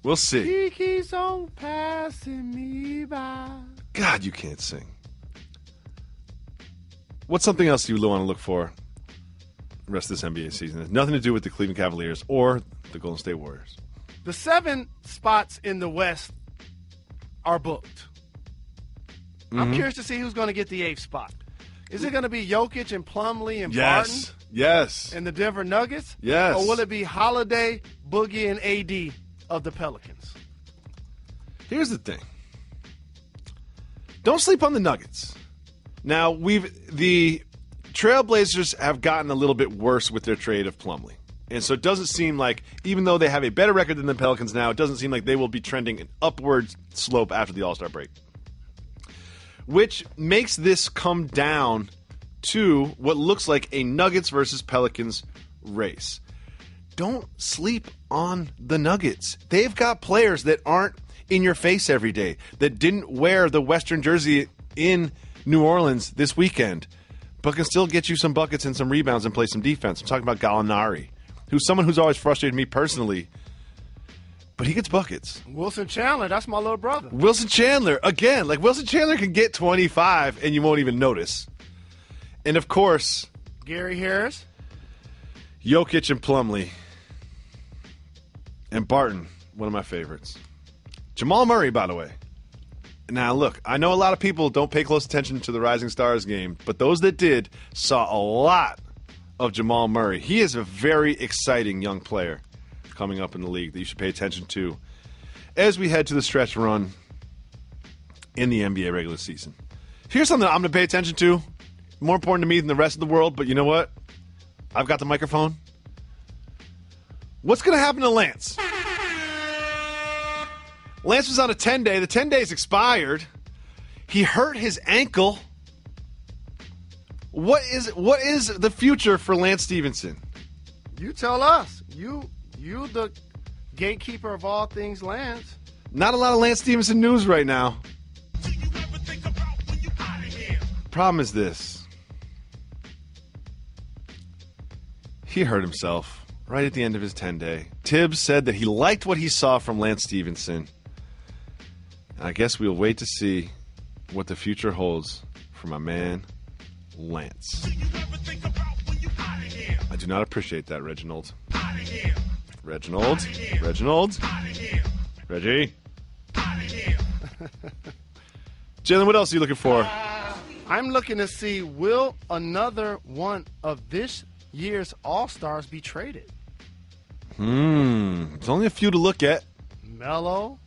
We'll see. He keeps on passing me by. God, you can't sing. What's something else you want to look for rest of this NBA season. It has nothing to do with the Cleveland Cavaliers or the Golden State Warriors. The 7 spots in the West are booked. I'm curious to see who's going to get the 8th spot. Is it going to be Jokic and Plumlee and Barton Yes. and the Denver Nuggets? Yes. Or will it be Holiday, Boogie, and AD of the Pelicans? Here's the thing. Don't sleep on the Nuggets. Now, the Trailblazers have gotten a little bit worse with their trade of Plumlee. And so it doesn't seem like, even though they have a better record than the Pelicans now, it doesn't seem like they will be trending an upward slope after the All-Star break. Which makes this come down to what looks like a Nuggets versus Pelicans race. Don't sleep on the Nuggets. They've got players that aren't in your face every day, that didn't wear the Western jersey in New Orleans this weekend, but can still get you some buckets and some rebounds and play some defense. I'm talking about Gallinari, who's someone who's always frustrated me personally, but he gets buckets. Wilson Chandler, that's my little brother. Wilson Chandler, again, like Wilson Chandler can get 25 and you won't even notice. And of course, Gary Harris, Jokic and Plumlee, and Barton, one of my favorites. Jamal Murray, by the way. Now, look, I know a lot of people don't pay close attention to the Rising Stars game, but those that did saw a lot of Jamal Murray. He is a very exciting young player coming up in the league that you should pay attention to as we head to the stretch run in the NBA regular season. Here's something I'm going to pay attention to, more important to me than the rest of the world, but you know what? I've got the microphone. What's going to happen to Lance? Lance was on a 10-day. The 10 days expired. He hurt his ankle. What is the future for Lance Stevenson? you tell us. You the gatekeeper of all things Lance. Not a lot of Lance Stevenson news right now. Problem is this. He hurt himself right at the end of his 10-day. Tibbs said that he liked what he saw from Lance Stevenson. I guess we'll wait to see what the future holds for my man, Lance. I do not appreciate that, Reginald. Reginald? Reggie? Jalen, what else are you looking for? I'm looking to see, will another one of this year's All-Stars be traded? There's only a few to look at. Melo?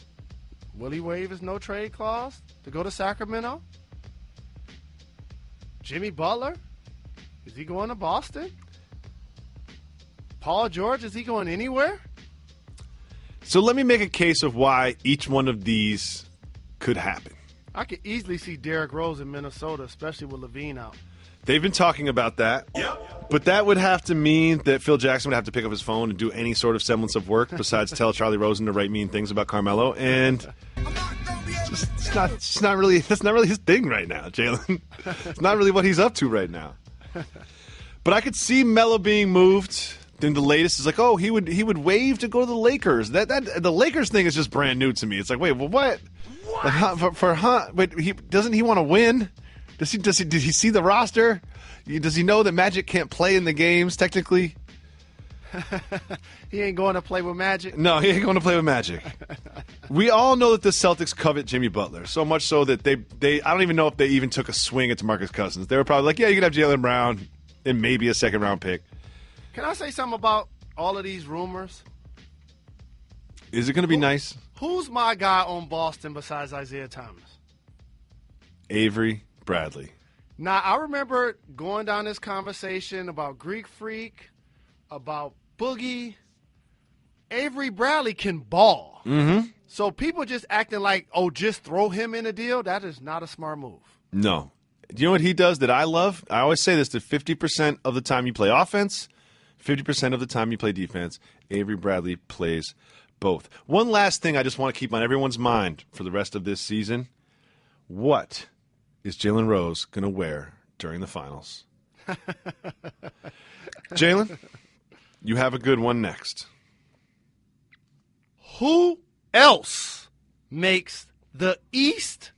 Will he waive his no-trade clause to go to Sacramento? Jimmy Butler? Is he going to Boston? Paul George, is he going anywhere? So let me make a case of why each one of these could happen. I could easily see Derrick Rose in Minnesota, especially with Levine out. They've been talking about that. Yep. But that would have to mean that Phil Jackson would have to pick up his phone and do any sort of semblance of work besides tell Charlie Rosen to write mean things about Carmelo. And that's not really his thing right now, Jalen. It's not really what he's up to right now. But I could see Melo being moved. Then the latest is like, oh, he would waive to go to the Lakers. That the Lakers thing is just brand new to me. It's like, wait, well, what? Like, but doesn't he want to win? Did he see the roster? Does he know that Magic can't play in the games technically? He ain't going to play with Magic? No, he ain't going to play with Magic. We all know that the Celtics covet Jimmy Butler, so much so that they I don't even know if they even took a swing at DeMarcus Cousins. They were probably like, yeah, you can have Jaylen Brown and maybe a second-round pick. Can I say something about all of these rumors? Is it going to be nice? Who's my guy on Boston besides Isaiah Thomas? Avery Bradley. Now, I remember going down this conversation about Greek Freak, about Boogie. Avery Bradley can ball. Mm-hmm. So people just acting like, oh, just throw him in a deal, that is not a smart move. No. Do you know what he does that I love? I always say this, that 50% of the time you play offense, 50% of the time you play defense, Avery Bradley plays both. One last thing I just want to keep on everyone's mind for the rest of this season. What is Jalen Rose going to wear during the finals? Jalen, you have a good one next. Who else makes the East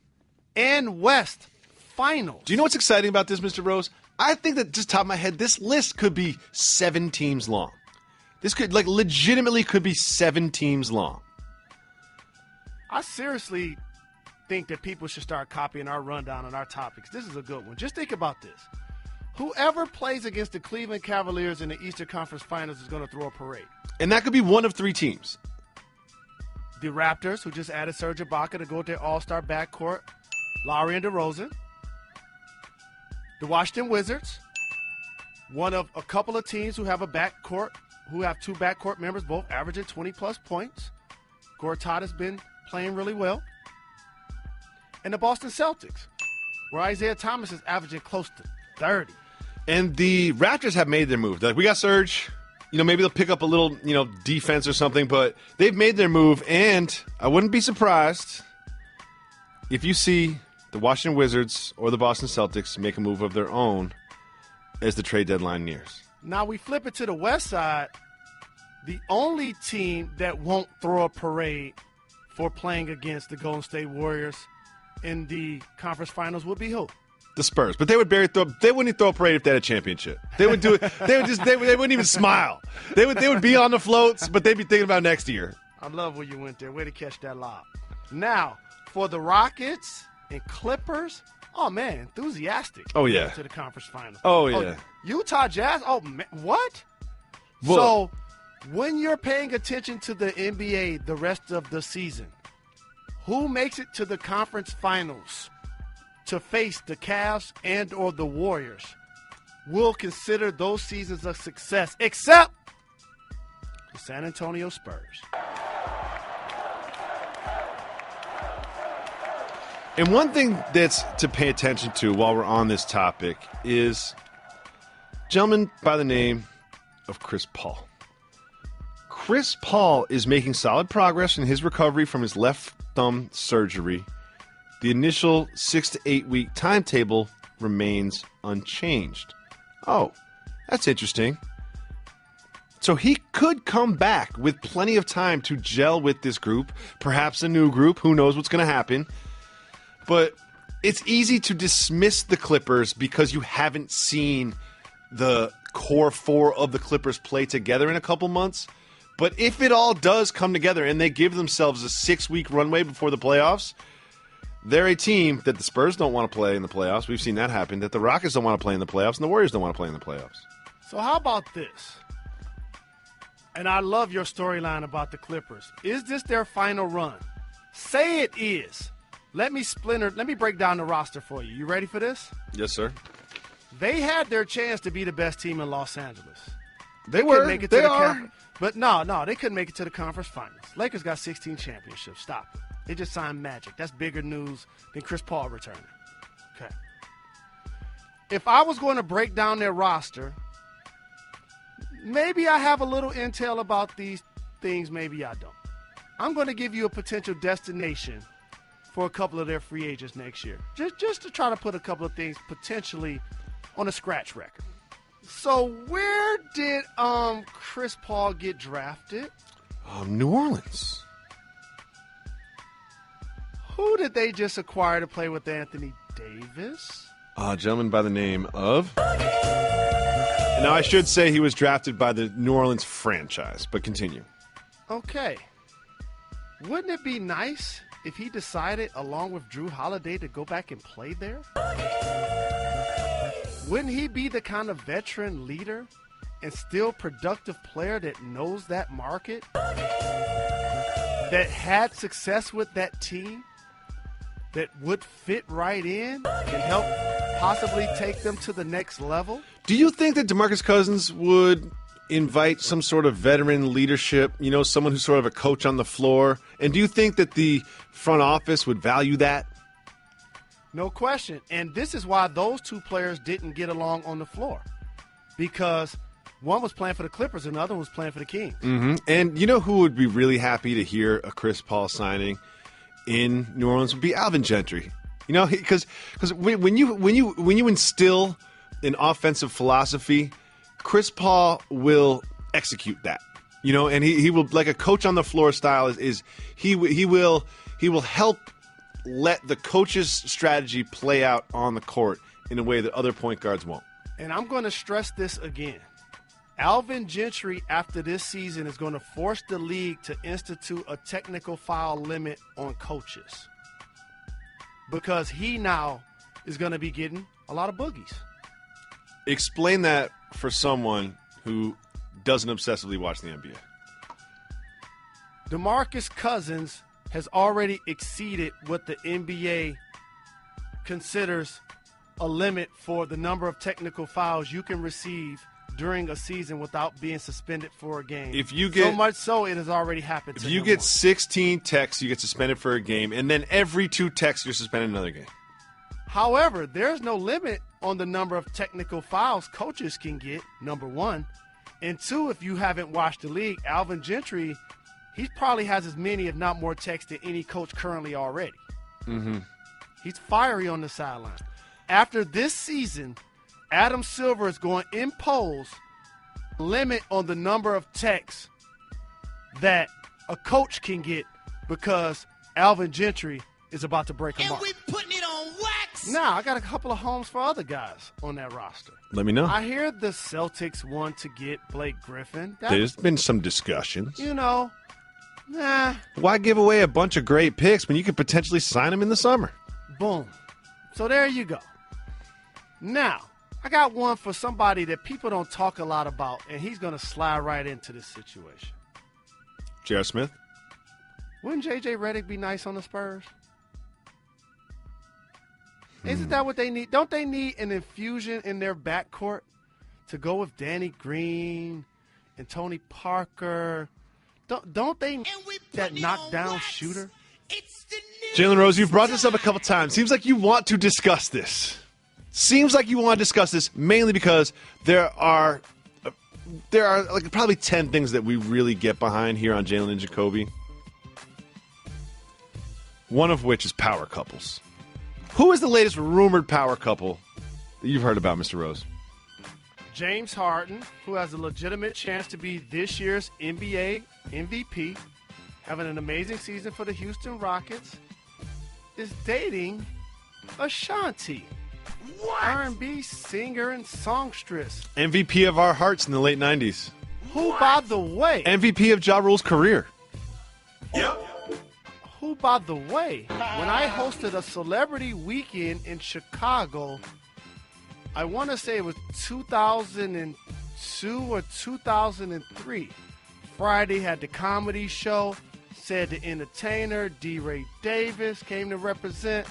and West finals? Do you know what's exciting about this, Mr. Rose? I think that just top of my head, this list could be 7 teams long. This could legitimately could be 7 teams long. I seriously think that people should start copying our rundown on our topics. This is a good one. Just think about this. Whoever plays against the Cleveland Cavaliers in the Eastern Conference Finals is going to throw a parade. And that could be one of 3 teams. The Raptors, who just added Serge Ibaka to go with their all-star backcourt, Lowry and DeRozan. The Washington Wizards, one of a couple of teams who have a backcourt, who have 2 backcourt members, both averaging 20-plus points. Gortat has been playing really well. And the Boston Celtics, where Isaiah Thomas is averaging close to 30. And the Raptors have made their move. Like, we got Serge. Maybe they'll pick up a little, defense or something, but they've made their move, and I wouldn't be surprised if you see the Washington Wizards or the Boston Celtics make a move of their own as the trade deadline nears. Now we flip it to the west side. The only team that won't throw a parade for playing against the Golden State Warriors in the conference finals would be who? The Spurs, but they would they wouldn't throw a parade if they had a championship. They would do it. They wouldn't even smile. They would be on the floats, but they'd be thinking about next year. I love where you went there. Way to catch that lob. Now for the Rockets and Clippers. Oh man, enthusiastic. Oh yeah, to the conference finals. Oh yeah, Utah Jazz. Oh man, what? Whoa. So when you're paying attention to the NBA the rest of the season, who makes it to the conference finals to face the Cavs and or the Warriors will consider those seasons a success, except the San Antonio Spurs. And one thing that's to pay attention to while we're on this topic is a gentleman by the name of Chris Paul. Chris Paul is making solid progress in his recovery from his left thumb surgery. The initial 6 to 8 week timetable remains unchanged. Oh, that's interesting. So he could come back with plenty of time to gel with this group, perhaps a new group. Who knows what's going to happen? But it's easy to dismiss the Clippers because you haven't seen the core 4 of the Clippers play together in a couple months. But if it all does come together and they give themselves a 6-week runway before the playoffs, they're a team that the Spurs don't want to play in the playoffs. We've seen that happen, that the Rockets don't want to play in the playoffs, and the Warriors don't want to play in the playoffs. So how about this? And I love your storyline about the Clippers. Is this their final run? Say it is. Let me break down the roster for you. You ready for this? Yes, sir. They had their chance to be the best team in Los Angeles. They were. Make it they to the are. But no, they couldn't make it to the conference finals. Lakers got 16 championships. Stop it. They just signed Magic. That's bigger news than Chris Paul returning. Okay. If I was going to break down their roster, maybe I have a little intel about these things, maybe I don't. I'm going to give you a potential destination for a couple of their free agents next year. Just to try to put a couple of things potentially on a scratch record. So where did Chris Paul get drafted? New Orleans. Who did they just acquire to play with Anthony Davis? A gentleman by the name of... Now, I should say he was drafted by the New Orleans franchise, but continue. Okay. Wouldn't it be nice if he decided, along with Drew Holiday, to go back and play there? Wouldn't he be the kind of veteran leader and still productive player that knows that market? That had success with that team? That would fit right in and help possibly take them to the next level? Do you think that DeMarcus Cousins would invite some sort of veteran leadership, someone who's sort of a coach on the floor? And do you think that the front office would value that? No question. And this is why those two players didn't get along on the floor. Because one was playing for the Clippers and the other was playing for the Kings. Mm-hmm. And you know who would be really happy to hear a Chris Paul signing in New Orleans would be Alvin Gentry. Because when you instill an offensive philosophy, Chris Paul will execute that. And he will, like a coach on the floor style is he will help let the coach's strategy play out on the court in a way that other point guards won't. And I'm going to stress this again. Alvin Gentry, after this season, is going to force the league to institute a technical foul limit on coaches because he now is going to be getting a lot of boogies. Explain that for someone who doesn't obsessively watch the NBA. DeMarcus Cousins has already exceeded what the NBA considers a limit for the number of technical fouls you can receive during a season without being suspended for a game. If you get, so much so, it has already happened to If you him get once. 16 techs, you get suspended for a game, and then every 2 techs, you're suspended another game. However, there's no limit on the number of technical fouls coaches can get, number one. And two, if you haven't watched the league, Alvin Gentry, he probably has as many, if not more, techs than any coach currently already. Mm-hmm. He's fiery on the sideline. After this season, Adam Silver is going to impose a limit on the number of techs that a coach can get because Alvin Gentry is about to break a mark. And we putting it on wax. Now, I got a couple of homes for other guys on that roster. Let me know. I hear the Celtics want to get Blake Griffin. There's been some discussions. You know, Why give away a bunch of great picks when you could potentially sign them in the summer? boom. So there you go. Now, I got one for somebody that people don't talk a lot about, and he's going to slide right into this situation. J.R. Smith? Wouldn't J.J. Redick be nice on the Spurs? Isn't that what they need? Don't they need an infusion in their backcourt to go with Danny Green and Tony Parker? Don't they need that knockdown shooter? Jalen Rose, you've brought this up a couple times. Seems like you want to discuss this. Seems like you want to discuss this mainly because there are like probably 10 things that we really get behind here on Jalen and Jacoby. One of which is power couples. Who is the latest rumored power couple that you've heard about, Mr. Rose? James Harden, who has a legitimate chance to be this year's NBA MVP, having an amazing season for the Houston Rockets, is dating Ashanti, R&B singer and songstress. MVP of our hearts in the late 90s. Who, by the way, MVP of Ja Rule's career. who, by the way, when I hosted a celebrity weekend in Chicago, I want to say it was 2002 or 2003. Friday had the comedy show. Said the Entertainer, D. Ray Davis came to represent.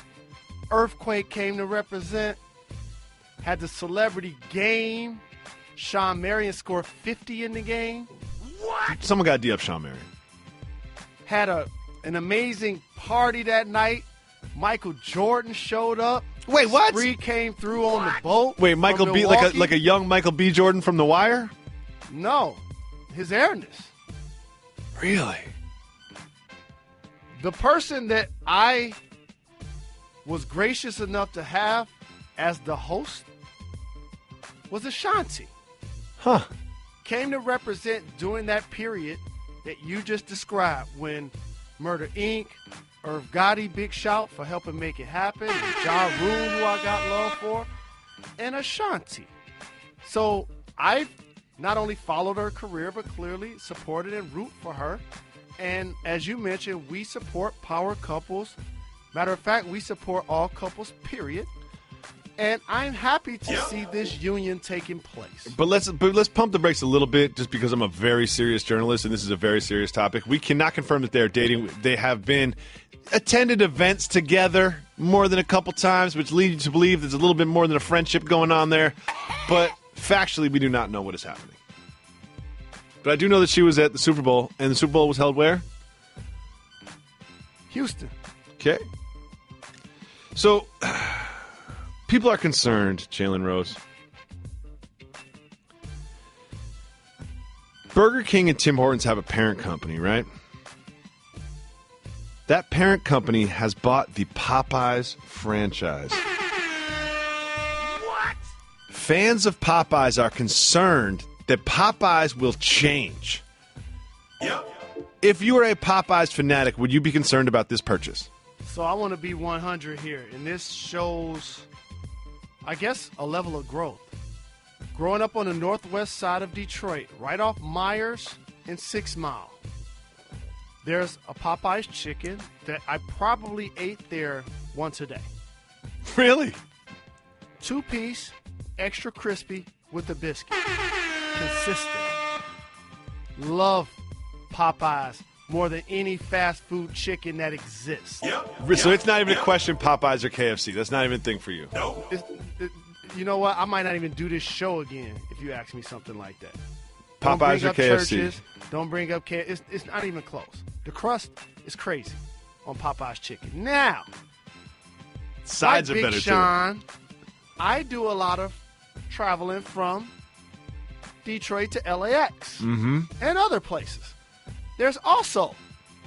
Earthquake came to represent. Had the celebrity game. Sean Marion scored 50 in the game. Someone got to D up Sean Marion. Had an amazing party that night. Michael Jordan showed up. Wait, what? Spree came through on the boat. Wait, Michael from B. Milwaukee. like a young Michael B. Jordan from The Wire? No, his airness. Really? The person that I was gracious enough to have as the host was Ashanti. Huh. Came to represent during that period that you just described when Murder Inc., Irv Gotti, big shout for helping make it happen, and Ja Rule, who I got love for, and Ashanti. So I've not only followed her career, but clearly supported and root for her. And as you mentioned, we support power couples. Matter of fact, we support all couples, period. And I'm happy to see this union taking place. But let's pump the brakes a little bit, just because I'm a very serious journalist and this is a very serious topic. We cannot confirm that they're dating. They have been attended events together more than a couple times, which leads you to believe there's a little bit more than a friendship going on there. But factually, we do not know what is happening. But I do know that she was at the Super Bowl, and the Super Bowl was held where? Houston. Okay. So, people are concerned, Jalen Rose. Burger King and Tim Hortons have a parent company, right? That parent company has bought the Popeyes franchise. What? Fans of Popeyes are concerned that Popeyes will change. Yep. If you were a Popeyes fanatic, would you be concerned about this purchase? So I want to be 100 here, and this shows, I guess, a level of growth. growing up on the northwest side of Detroit, right off Myers and 6 Mile, there's a Popeye's chicken that I probably ate there once a day. Really? 2-piece, extra crispy with a biscuit. Consistent. Love Popeyes more than any fast food chicken that exists. So it's not even a question Popeyes or KFC. That's not even a thing for you. You know what? I might not even do this show again if you ask me something like that. Popeyes or KFC? Churches, don't bring up KFC. It's not even close. The crust is crazy on Popeye's chicken. Now, sides like are Big better Sean, I do a lot of traveling from Detroit to LAX and other places. There's also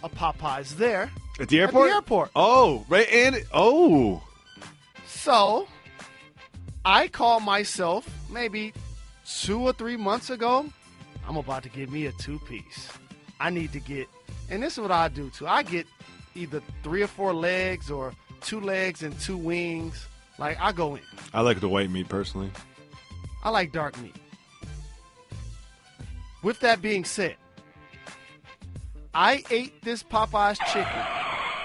a Popeyes there. too. At the airport? At the airport. Oh, right. So, I called myself maybe 2 or 3 months ago, I'm about to get me a 2-piece. I need to get, and this is what I do too. I get either 3 or 4 legs or 2 legs and 2 wings. Like, I go in. I like the white meat personally. I like dark meat. With that being said, I ate this Popeye's chicken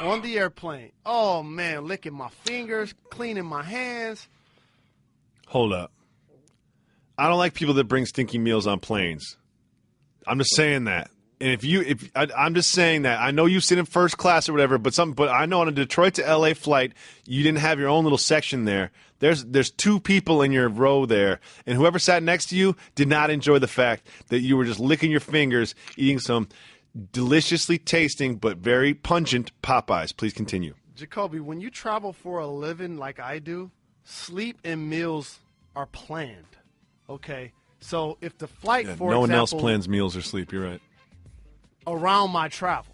on the airplane. Oh, man, licking my fingers, cleaning my hands. Hold up. I don't like people that bring stinky meals on planes. I'm just saying that. And I'm just saying that. I know you sit in first class or whatever, but I know on a Detroit to LA flight, you didn't have your own little section there. There's 2 people in your row there, and whoever sat next to you did not enjoy the fact that you were just licking your fingers, eating some deliciously tasting but very pungent Popeyes. Please continue. Jacoby, when you travel for a living like I do, sleep and meals are planned. Okay? So if the flight, for no example, one else plans meals or sleep. You're right. around my travel.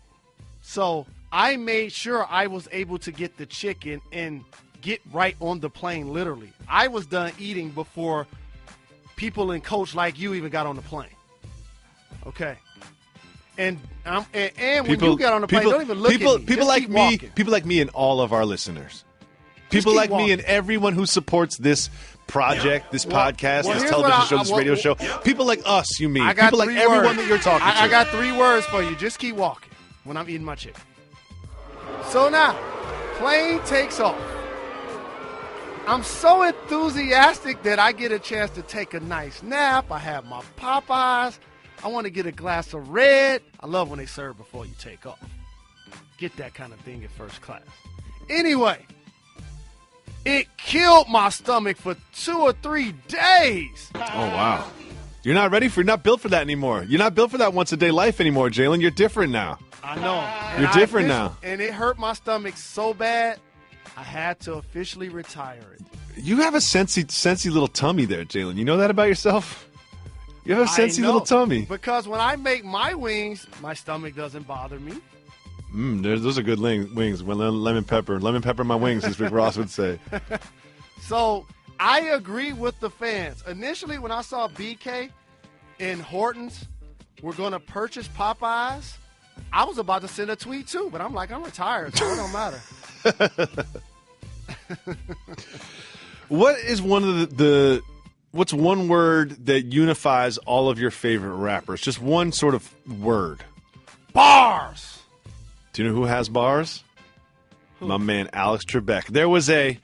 So I made sure I was able to get the chicken and get right on the plane, literally. I was done eating before people in coach like you even got on the plane. Okay? And when you get on the plane, don't even look at me. People Just like keep me, walking. people like me and all of our listeners. People keep like me walking. and everyone who supports this project, this podcast, well, this here's television what show, this radio show. People like us, you mean. I got People like 3 everyone words. that you're talking to. I got 3 words for you. Just keep walking when I'm eating my chicken. So now, plane takes off. I'm so enthusiastic that I get a chance to take a nice nap. I have my Popeyes. I want to get a glass of red. I love when they serve before you take off. Get that kind of thing in first class. Anyway, it killed my stomach for 2 or 3 days. Oh, wow. You're not built for that anymore. You're not built for that once-a-day life anymore, Jalen. You're different now. I know. And You're different now. And it hurt my stomach so bad, I had to officially retire it. You have a sensy little tummy there, Jalen. You know that about yourself? You have a I sensy know, little tummy. Because when I make my wings, my stomach doesn't bother me. Those are good wings. Lemon pepper my wings, as Rick Ross would say. So I agree with the fans. Initially, when I saw BK and Hortons were going to purchase Popeyes, I was about to send a tweet too, but I'm like, I'm retired, so it don't matter. What is what's one word that unifies all of your favorite rappers? Just one sort of word. Bars! Do you know who has bars? My man Alex Trebek. There was a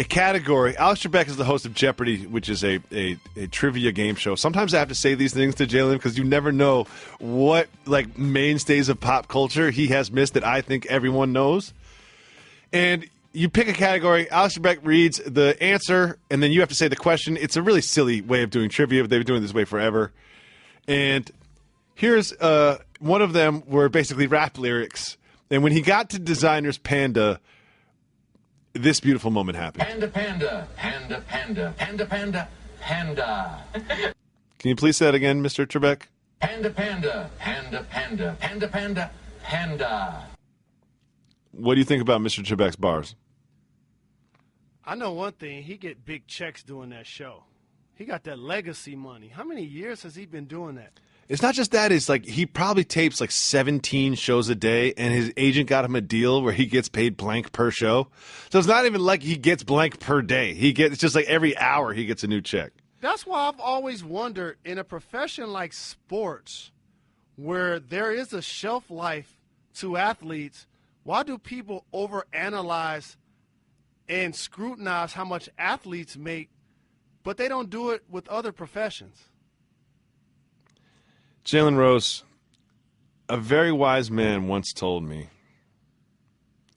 category. Alex Trebek is the host of Jeopardy, which is a trivia game show. Sometimes I have to say these things to Jalen because you never know what mainstays of pop culture he has missed that I think everyone knows. And you pick a category, Alex Trebek reads the answer, and then you have to say the question. It's a really silly way of doing trivia, but they've been doing it this way forever. And here's one of them were basically rap lyrics. And when he got to Designer's Panda, this beautiful moment happened. Panda, panda, panda, panda, panda, panda, panda. Can you please say that again, Mr. Trebek? Panda, panda, panda, panda, panda, panda, panda. What do you think about Mr. Trebek's bars? I know one thing. He get big checks doing that show. He got that legacy money. How many years has he been doing that? It's not just that. It's like he probably tapes 17 shows a day, and his agent got him a deal where he gets paid blank per show. So it's not even like he gets blank per day. It's just like every hour he gets a new check. That's why I've always wondered, in a profession like sports, where there is a shelf life to athletes, why do people overanalyze and scrutinize how much athletes make, but they don't do it with other professions? Jalen Rose, a very wise man once told me,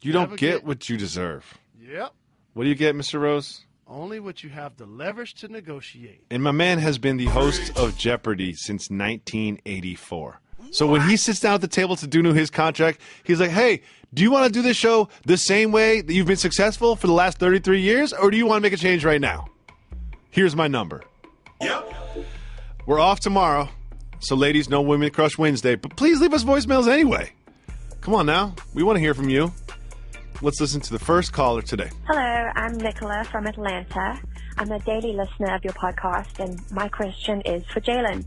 you don't get what you deserve. Yep. What do you get, Mr. Rose? Only what you have the leverage to negotiate. And my man has been the host of Jeopardy since 1984. So when he sits down at the table to do his contract, he's like, hey, do you want to do this show the same way that you've been successful for the last 33 years, or do you want to make a change right now? Here's my number. Yep. We're off tomorrow, so ladies, no Women Crush Wednesday, but please leave us voicemails anyway. Come on now. We want to hear from you. Let's listen to the first caller today. Hello, I'm Nicola from Atlanta. I'm a daily listener of your podcast, and my question is for Jalen.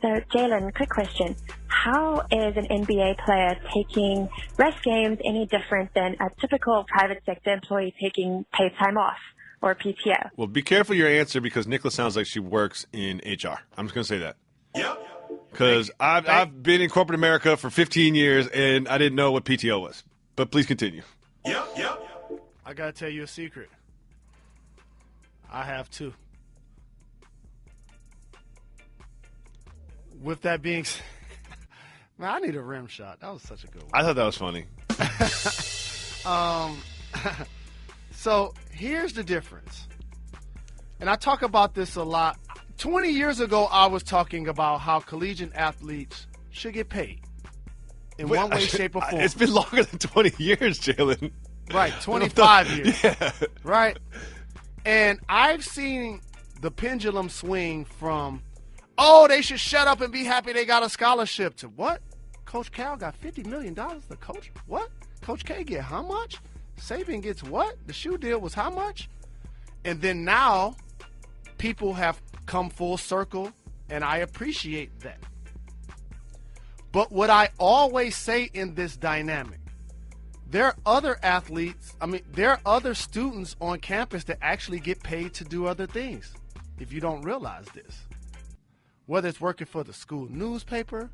So, Jalen, quick question. How is an NBA player taking rest games any different than a typical private sector employee taking paid time off or PTO? Well, be careful your answer because Nicola sounds like she works in HR. I'm just going to say that. Yep. Because I've been in corporate America for 15 years, and I didn't know what PTO was. But please continue. Yep. I got to tell you a secret. I have too. With that being said, man, I need a rim shot. That was such a good one. I thought that was funny. So here's the difference. And I talk about this a lot. 20 years ago, I was talking about how collegiate athletes should get paid in one way, shape, or form. It's been longer than 20 years, Jalen. Right, 25 years. Yeah. Right. And I've seen the pendulum swing from, oh, they should shut up and be happy they got a scholarship, to what? Coach Cal got $50 million. The coach, what? Coach K get how much? Saban gets what? The shoe deal was how much? And then now people have come full circle, and I appreciate that. But what I always say in this dynamic, there are other athletes, there are other students on campus that actually get paid to do other things, if you don't realize this. Whether it's working for the school newspaper,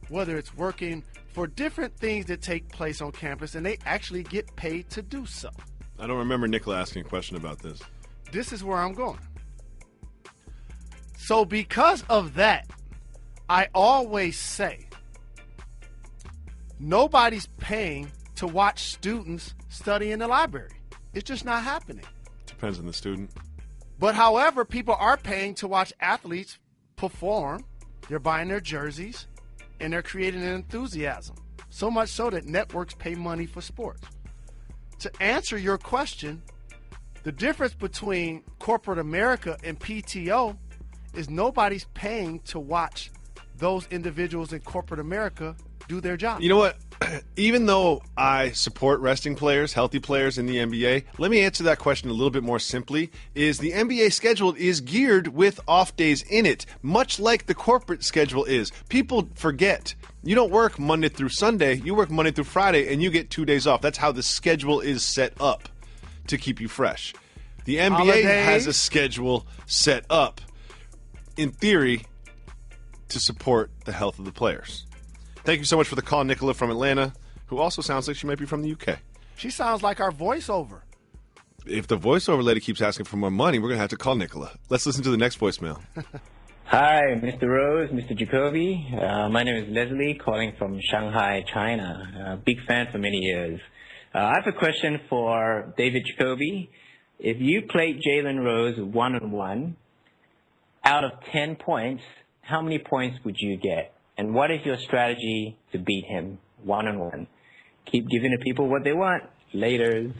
whether it's working for different things that take place on campus, and they actually get paid to do so. I don't remember Nicola asking a question about this. This is where I'm going. So because of that, I always say, nobody's paying to watch students study in the library. It's just not happening. Depends on the student. But however, people are paying to watch athletes perform. They're buying their jerseys, and they're creating an enthusiasm. So much so that networks pay money for sports. To answer your question, the difference between corporate America and PTO is nobody's paying to watch those individuals in corporate America do their job. You know what? Even though I support resting players, healthy players in the NBA, let me answer that question a little bit more simply. Is the NBA schedule is geared with off days in it, much like the corporate schedule is. People forget. You don't work Monday through Sunday. You work Monday through Friday, and you get 2 days off. That's how the schedule is set up to keep you fresh. The NBA Holidays. has a schedule set up, in theory, to support the health of the players. Thank you so much for the call, Nicola from Atlanta, who also sounds like she might be from the UK. She sounds like our voiceover. If the voiceover lady keeps asking for more money, we're going to have to call Nicola. Let's listen to the next voicemail. Hi, Mr. Rose, Mr. Jacoby. My name is Leslie, calling from Shanghai, China. Big fan for many years. I have a question for David Jacoby. If you played Jalen Rose one-on-one, out of 10 points, how many points would you get? And what is your strategy to beat him one-on-one? Keep giving the people what they want. Laters.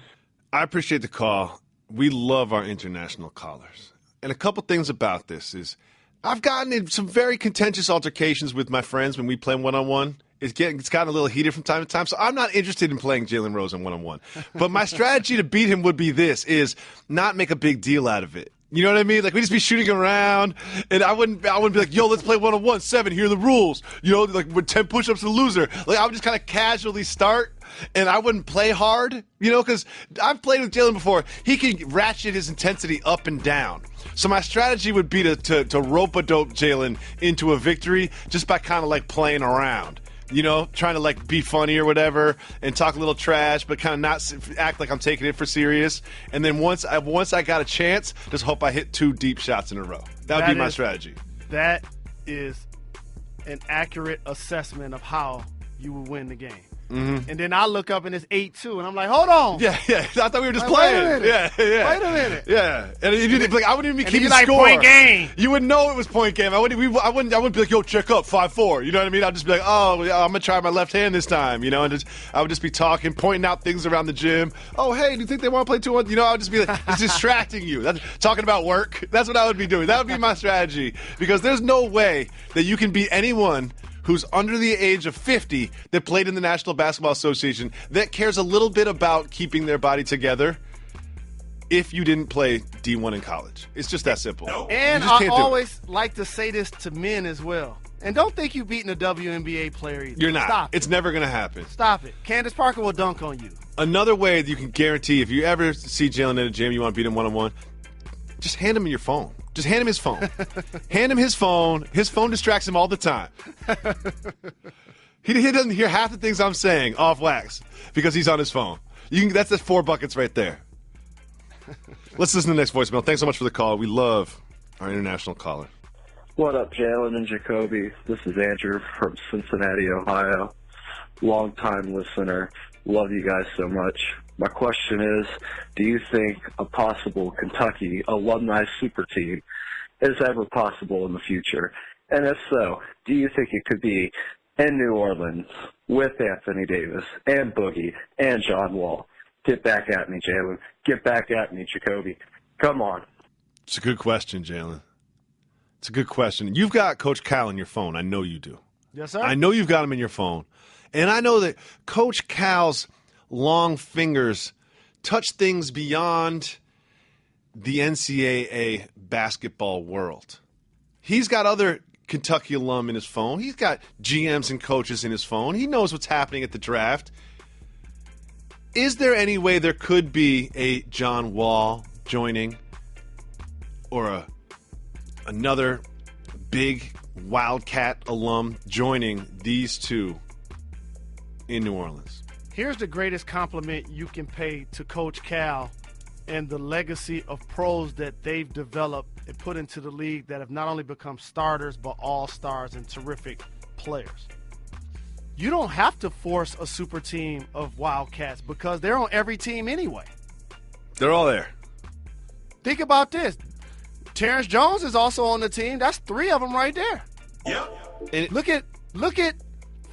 I appreciate the call. We love our international callers. And a couple things about this is I've gotten in some very contentious altercations with my friends when we play one-on-one. It's gotten a little heated from time to time, so I'm not interested in playing Jalen Rose in one-on-one. But my strategy to beat him would be this, is not make a big deal out of it. You know what I mean? Like, we'd just be shooting around, and I wouldn't be like, yo, let's play one-on-one, 7, here are the rules. You know, like, with 10 push-ups to the loser. Like, I would just kind of casually start, and I wouldn't play hard, because I've played with Jalen before. He can ratchet his intensity up and down. So my strategy would be to rope-a-dope Jalen into a victory just by kind of like playing around. Trying to like be funny or whatever and talk a little trash, but kind of not act like I'm taking it for serious. And then once I got a chance, just hope I hit 2 deep shots in a row. That would be my strategy. That is an accurate assessment of how you would win the game. Mm-hmm. And then I look up and it's 8-2, and I'm like, hold on. Yeah. I thought we were just playing. Wait a minute. Yeah. And I wouldn't even be keeping like score. Point game. You would know it was point game. I wouldn't be like, yo, check up 5-4. You know what I mean? I'd just be like, oh, yeah, I'm gonna try my left hand this time. And I would just be talking, pointing out things around the gym. Oh, hey, do you think they want to play 2-1? I would just be like, it's distracting you. Talking about work. That's what I would be doing. That would be my strategy, because there's no way that you can beat anyone who's under the age of 50 that played in the National Basketball Association that cares a little bit about keeping their body together if you didn't play D1 in college. It's just that simple. And I always like to say this to men as well. And don't think you've beaten a WNBA player either. You're not. Stop it's never going to happen. Stop it. Candace Parker will dunk on you. Another way that you can guarantee, if you ever see Jalen in a gym, you want to beat him one-on-one, just hand him your phone. Just hand him his phone. Hand him his phone. His phone distracts him all the time. He doesn't hear half the things I'm saying off wax because he's on his phone. That's the 4 buckets right there. Let's listen to the next voicemail. Thanks so much for the call. We love our international caller. What up, Jalen and Jacoby? This is Andrew from Cincinnati, Ohio. Long-time listener. Love you guys so much. My question is, do you think a possible Kentucky alumni super team is ever possible in the future? And if so, do you think it could be in New Orleans with Anthony Davis and Boogie and John Wall? Get back at me, Jalen. Get back at me, Jacoby. Come on. It's a good question, Jalen. It's a good question. You've got Coach Cal in your phone. I know you do. Yes, sir. I know you've got him in your phone. And I know that Coach Cal's long fingers touch things beyond the NCAA basketball world. He's got other Kentucky alum in his phone. He's got GMs and coaches in his phone. He knows what's happening at the draft. Is there any way there could be a John Wall joining or another big Wildcat alum joining these two in New Orleans? Here's the greatest compliment you can pay to Coach Cal and the legacy of pros that they've developed and put into the league that have not only become starters but all-stars and terrific players. You don't have to force a super team of Wildcats because they're on every team anyway. They're all there. Think about this. Terrence Jones is also on the team. That's 3 of them right there. Yep. Look at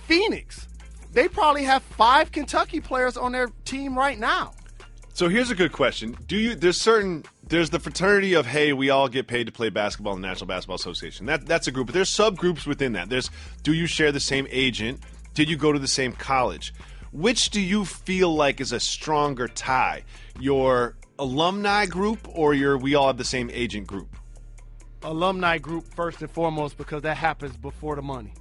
Phoenix. They probably have 5 Kentucky players on their team right now. So here's a good question. There's the fraternity of, hey, we all get paid to play basketball in the National Basketball Association. That's a group, but there's subgroups within that. Do you share the same agent? Did you go to the same college? Which do you feel like is a stronger tie? Your alumni group or we all have the same agent group? Alumni group first and foremost, because that happens before the money.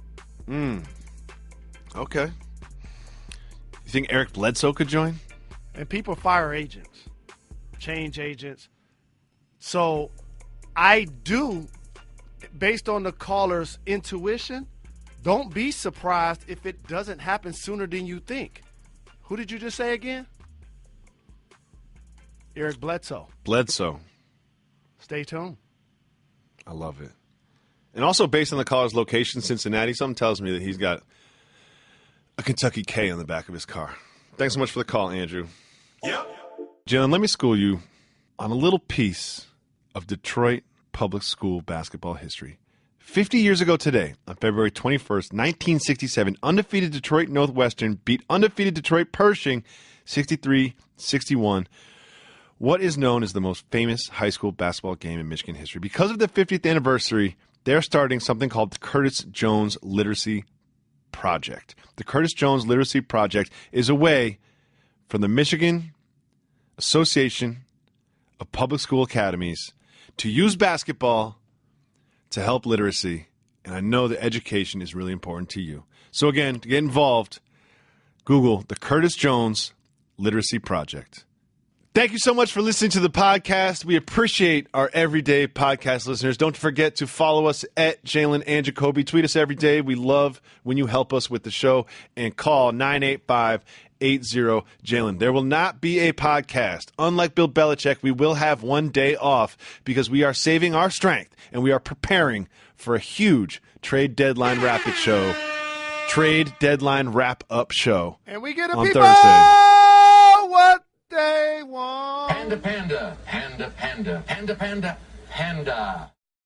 Okay. You think Eric Bledsoe could join? And people fire agents, change agents. So I do, based on the caller's intuition, don't be surprised if it doesn't happen sooner than you think. Who did you just say again? Eric Bledsoe. Bledsoe. Stay tuned. I love it. And also based on the caller's location, Cincinnati, something tells me that he's got a Kentucky K on the back of his car. Thanks so much for the call, Andrew. Yep. Jalen, let me school you on a little piece of Detroit public school basketball history. 50 years ago today, on February 21st, 1967, undefeated Detroit Northwestern beat undefeated Detroit Pershing 63-61. What is known as the most famous high school basketball game in Michigan history. Because of the 50th anniversary, they're starting something called the Curtis Jones Literacy Project. The Curtis Jones Literacy Project is a way for the Michigan Association of Public School Academies to use basketball to help literacy. And I know that education is really important to you. So again, to get involved, Google the Curtis Jones Literacy Project. Thank you so much for listening to the podcast. We appreciate our everyday podcast listeners. Don't forget to follow us at Jalen and Jacoby. Tweet us every day. We love when you help us with the show. And call 985-80-JALEN. There will not be a podcast. Unlike Bill Belichick, we will have one day off because we are saving our strength and we are preparing for a huge trade deadline rapid show. Trade deadline wrap-up show. And we get a on people Thursday. What they want. Panda, panda, panda, panda, panda, panda, panda.